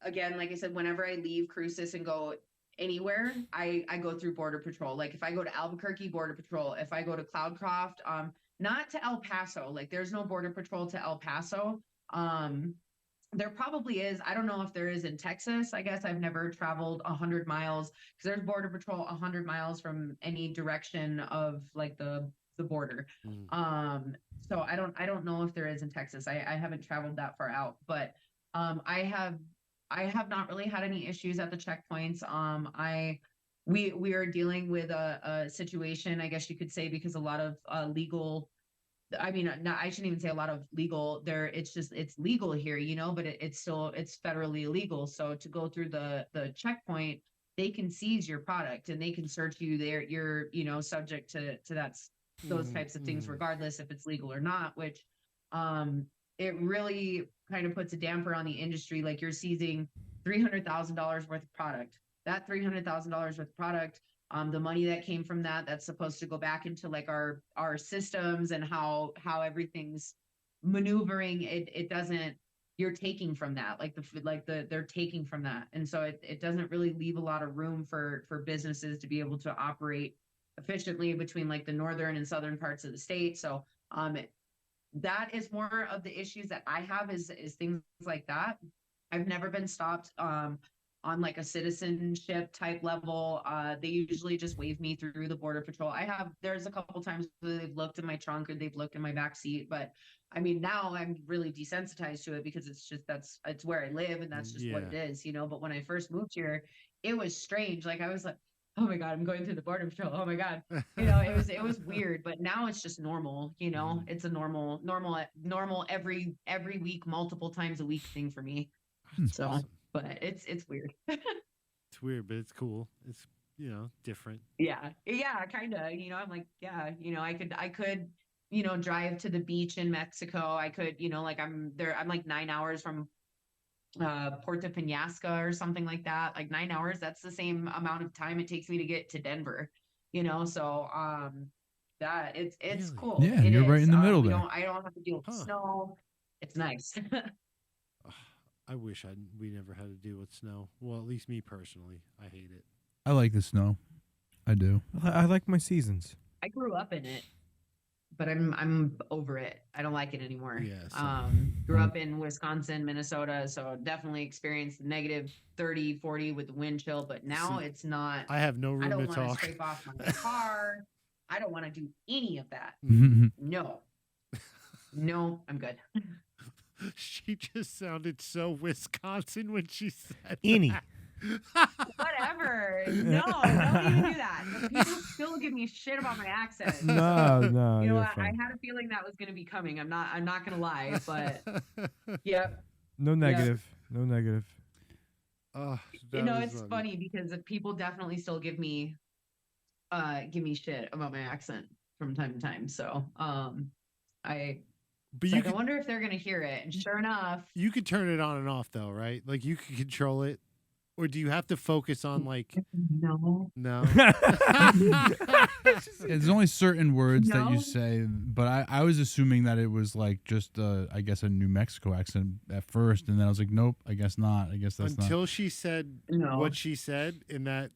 again, like I said, whenever I leave Cruces and go anywhere, I go through Border Patrol. Like if I go to Albuquerque, Border Patrol. If I go to Cloudcroft, not to El Paso, like there's no Border Patrol to El Paso. Um, there probably is. I don't know if there is in Texas. I guess I've never traveled 100 miles because there's Border Patrol 100 miles from any direction of like the border. Mm. So I don't know if there is in Texas. I haven't traveled that far out, but I have not really had any issues at the checkpoints. We are dealing with a situation, I guess you could say, because a lot of legal, I mean, not, I shouldn't even say a lot of legal there. It's just, it's legal here, you know, but it's federally illegal. So to go through the checkpoint, they can seize your product and they can search you there. You're, you know, subject to those types of things, regardless if it's legal or not, which, it really kind of puts a damper on the industry. Like you're seizing $300,000 worth of product. That $300,000 worth of product, the money that came from that's supposed to go back into like our systems and how everything's maneuvering. It doesn't. You're taking from that, they're taking from that, and so it doesn't really leave a lot of room for businesses to be able to operate efficiently between like the northern and southern parts of the state. So that is more of the issues that I have is things like that. I've never been stopped on like a citizenship type level. They usually just wave me through the border patrol. There's a couple times where they've looked in my trunk or they've looked in my back seat, but I mean, now I'm really desensitized to it because it's where I live and that's just what it is, you know. But when I first moved here, it was strange. Like I was like, oh my God, I'm going through the border patrol. Oh my God. It was weird, but now it's just normal, it's a normal every week, multiple times a week thing for me. That's So, awesome. but it's weird. It's weird, but it's cool. It's different. Yeah. Yeah, kind of, I'm like, yeah, I could, drive to the beach in Mexico. I could, like I'm like 9 hours from Puerto Penasca or something like that. Like 9 hours, that's the same amount of time it takes me to get to Denver, so that it's Really? cool. Yeah, It you're right is. in the middle We there. don't I don't have to deal with Huh. snow. It's nice. Ugh, I wish we never had to deal with snow. Well, at least me personally, I hate it. I like the snow. I do. I like my seasons. I grew up in it, but I'm over it. I don't like it anymore. Yeah, same. Grew up in Wisconsin, Minnesota, so definitely experienced negative 30, 40 with the wind chill, but now See, it's not. I have no I room don't to want to talk. scrape off my car. I don't want to do any of that. No. No, I'm good. She just sounded so Wisconsin when she said Any. that. Whatever. No, don't even do that. People still give me shit about my accent. No, You know you're what? I fine. had a feeling that was going to be coming. I'm not going to lie, but yep. No negative. No negative. Oh, that was It's funny because people definitely still give me shit about my accent from time to time. So, But it's you like, I could, wonder if they're going to hear it. And sure enough, you could turn it on and off though, right? Like you could control it, or do you have to focus on like no. no? There's only certain words that you No. say, but I was assuming that it was like just I guess a New Mexico accent at first, and then I was like, nope, I guess not. I guess that's Until she said No. what she said, in that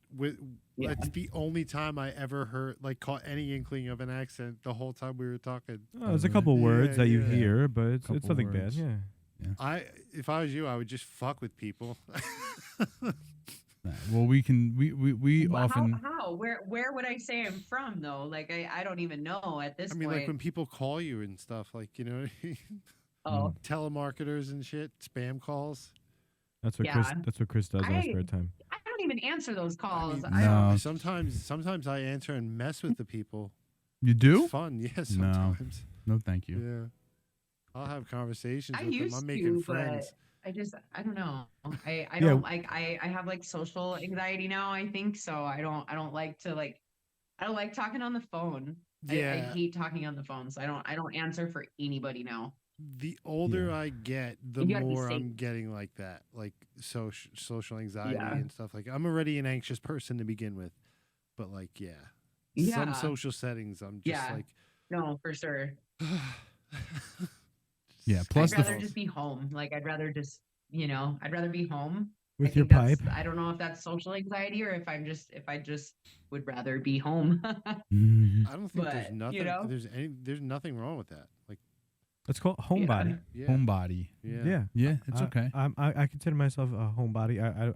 Yeah. that's the only time I ever heard caught any inkling of an accent the whole time we were talking. Oh, there's a couple words Yeah, that you yeah. hear, but it's Couple nothing words. bad. Yeah. If I was you, I would just fuck with people. not. Well, we Well, often. how? Where would I say I'm from though? Like I don't even know at this I mean, point. like when people call you and stuff, like Oh, telemarketers and shit, spam calls. That's what Yeah. Chris does on his I- spare time. I don't even answer those calls. I mean, No. sometimes I answer and mess with the people. You do? It's fun, yeah. No. Sometimes, No, thank you. yeah. I'll have conversations I with them. used I'm making to, friends. but I don't know. I Yeah. don't like I have like social anxiety now, I think. So I don't like to I don't like talking on the phone. I Yeah. hate talking on the phone. So I don't answer for anybody now. The older Yeah. I get, the You gotta be more I'm safe. getting like that, like social anxiety Yeah. and stuff. Like I'm already an anxious person to begin with, but like some Yeah. social settings, I'm just Yeah. like, No, for sure. Yeah. Plus I'd the rather just be home. Like I'd rather just I'd rather be home. With I your think that's- pipe. I don't know if that's social anxiety or if I just would rather be home. Mhm. I don't think there's But, nothing. There's nothing wrong with that. Like, That's called homebody. yeah, Homebody. yeah. Yeah, it's okay. I consider myself a homebody. I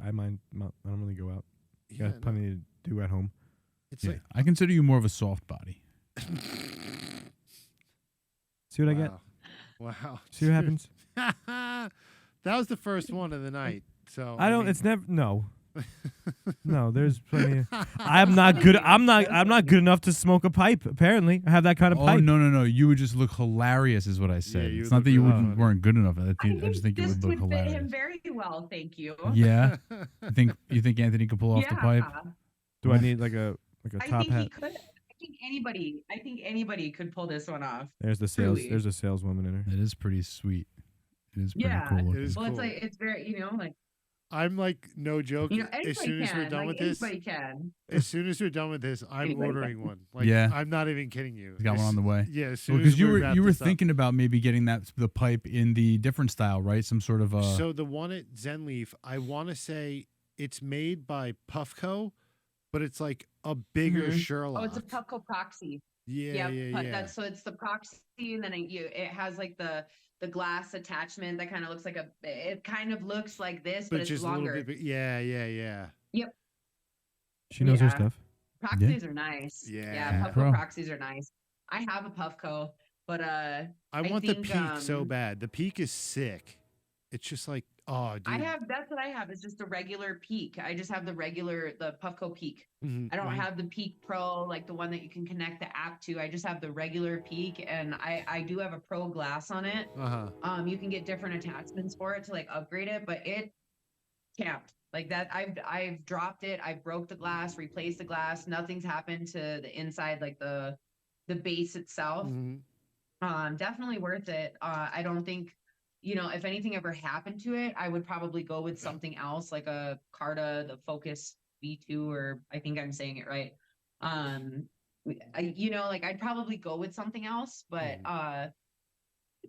don't really go out. Yeah, Got plenty to do at home. It's Yeah. like I consider you more of a soft body. See what I get? Wow. See what happens? That was the first one of the night. So I don't. mean, It's never. No. No. There's plenty. I'm not good. I'm not good enough to smoke a pipe. Apparently, I have that kind of Oh pipe. no! You would just look hilarious, is what I said. you It's would not that look you really wouldn't, funny. weren't good enough. I just think you this would look would fit hilarious. him very well, thank you. Yeah. You think Anthony could pull off the pipe? Do I need like a I top think hat? he could. I think anybody could pull this one off. There's the sales. Truly. There's a saleswoman in her. It is pretty sweet. It is pretty Yeah, cool it looking. is Well, cool. it's very, like, I'm like, no joke. As anybody soon as we're can. done Like, with this, anybody can. as soon as we're done with this, I'm Anybody ordering can. one. Like, Yeah. I'm not even kidding you. Got one on the way. Yeah, as soon Because as you we were wrap you were this up. thinking about maybe getting the pipe in the different style, right? Some sort of So the one at Zenleaf, I want to say it's made by Puffco, but it's like a bigger Mhm. Sherlock. Oh, it's a Puffco proxy. Yeah, yeah. That's so it's the proxy, and then it has like the glass attachment that kind of looks like it kind of looks like this, but, it's just longer. a little bit. Yeah. She knows her Yeah. stuff. Proxies are nice. Yeah. Puffco Pro. proxies are nice. I have a Puffco, but I want the think, Peak so bad. The Peak is sick. It's just like Oh, dude. That's what I have is just a regular Peak. I just have the Puffco Peak. Mhm, I don't mhm. have the Peak Pro, like the one that you can connect the app to. I just have the regular Peak, and I do have a Pro glass on it. Uh-huh. You can get different attachments for it to like upgrade it, but it can't like that. I've dropped it. I broke the glass, replaced the glass. Nothing's happened to the inside, like the base itself. Mhm. Definitely worth it. I don't think, if anything ever happened to it, I would probably go with something else like a Carta, the Focus V2, or I think I'm saying it right. Like I'd probably go with something else, but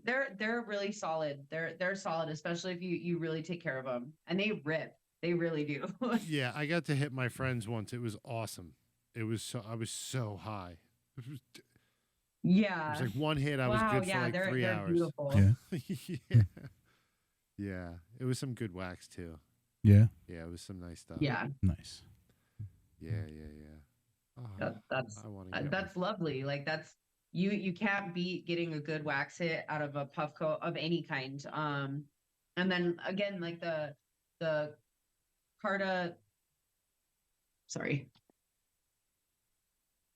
they're really solid. They're solid, especially if you really take care of them, and they rip. They really do. Yeah, I got to hit my friends once. It was awesome. I was so high. It Yeah. was like one hit. I was Wow. good for Yeah. like They're 3 hours. beautiful. Yeah. Yeah. Yeah. It was some good wax too. Yeah. Yeah, it was some nice stuff. Yeah. Nice. Yeah. Oh, That's lovely. Like that's you can't beat getting a good wax hit out of a Puffco of any kind. And then again, like the Carta, sorry.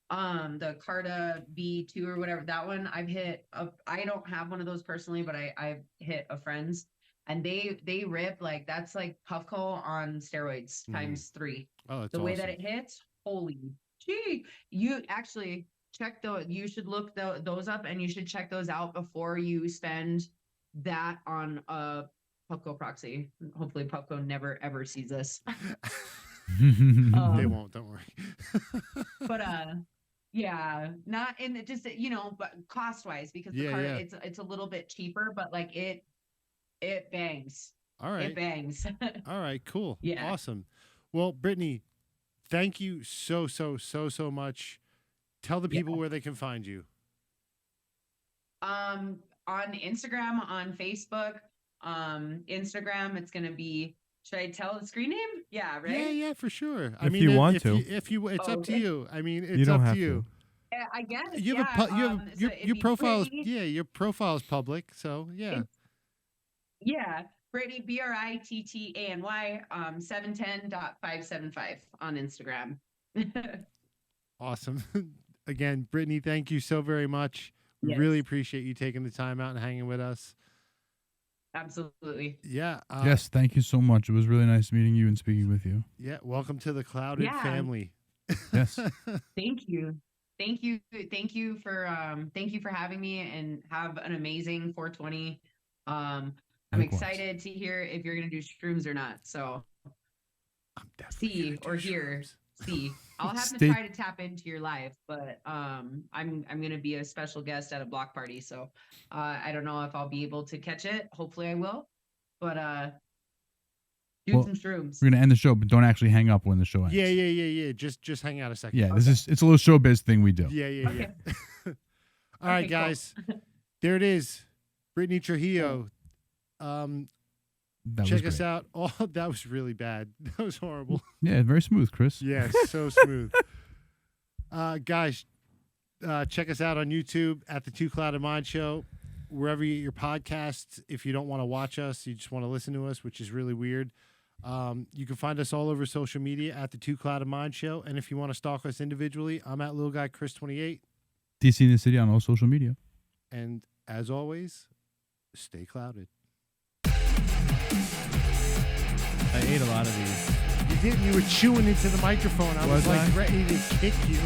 The Carta B2 or whatever, that one I've hit I don't have one of those personally, but I've hit a friend's, and they rip. Like that's like Puffco on steroids times 3. Oh, that's the way awesome. that it hits, holy gee. You actually check you should look those up, and you should check those out before you spend that on a Puffco proxy. Hopefully Puffco never ever sees this. They won't, don't worry. But yeah, not in just but cost wise, because the Carta, it's a little bit cheaper, but like it bangs. All right. It bangs. All right, cool. Yeah. Awesome. Well, Brittany, thank you so much. Tell the people where they can find you. On Instagram, on Facebook. Instagram, it's gonna be, should I tell the screen name? Yeah, right? Yeah, for sure. If you want to. It's up to you. I mean, it's you don't up have to you. Yeah, I guess. You have so your profile. Your profile is public, so yeah. Yeah, Brittany, BRITTANY, 710.575 on Instagram. Awesome. Again, Brittany, thank you so very much. We really appreciate you taking the time out and hanging with us. Absolutely. Yeah. Yes, thank you so much. It was really nice meeting you and speaking with you. Yeah, welcome to the Clouded family. Yes. Thank you. Thank you for having me, and have an amazing 420. I'm excited to hear if you're gonna do shrooms or not. So I'm definitely see. I'll have to try to tap into your live, but I'm gonna be a special guest at a block party. So I don't know if I'll be able to catch it. Hopefully I will. But some shrooms. We're gonna end the show, but don't actually hang up when the show ends. Yeah. Just hang out a second. Yeah, it's a little showbiz thing we do. Yeah. Okay. All right, guys. Cool. There it is. Brittany Trujillo. Check us out. Oh, that was really bad. That was horrible. Yeah, very smooth, Chris. Yeah, so smooth. Guys, check us out on YouTube at the Two Clouded Mind Show, wherever you get your podcasts. If you don't want to watch us, you just want to listen to us, which is really weird. You can find us all over social media at the Two Clouded Mind Show. And if you want to stalk us individually, I'm at Little Guy Chris 28. DC in the City on all social media. And as always, stay clouded. I ate a lot of these. You didn't. You were chewing into the microphone. I was like ready to kick you.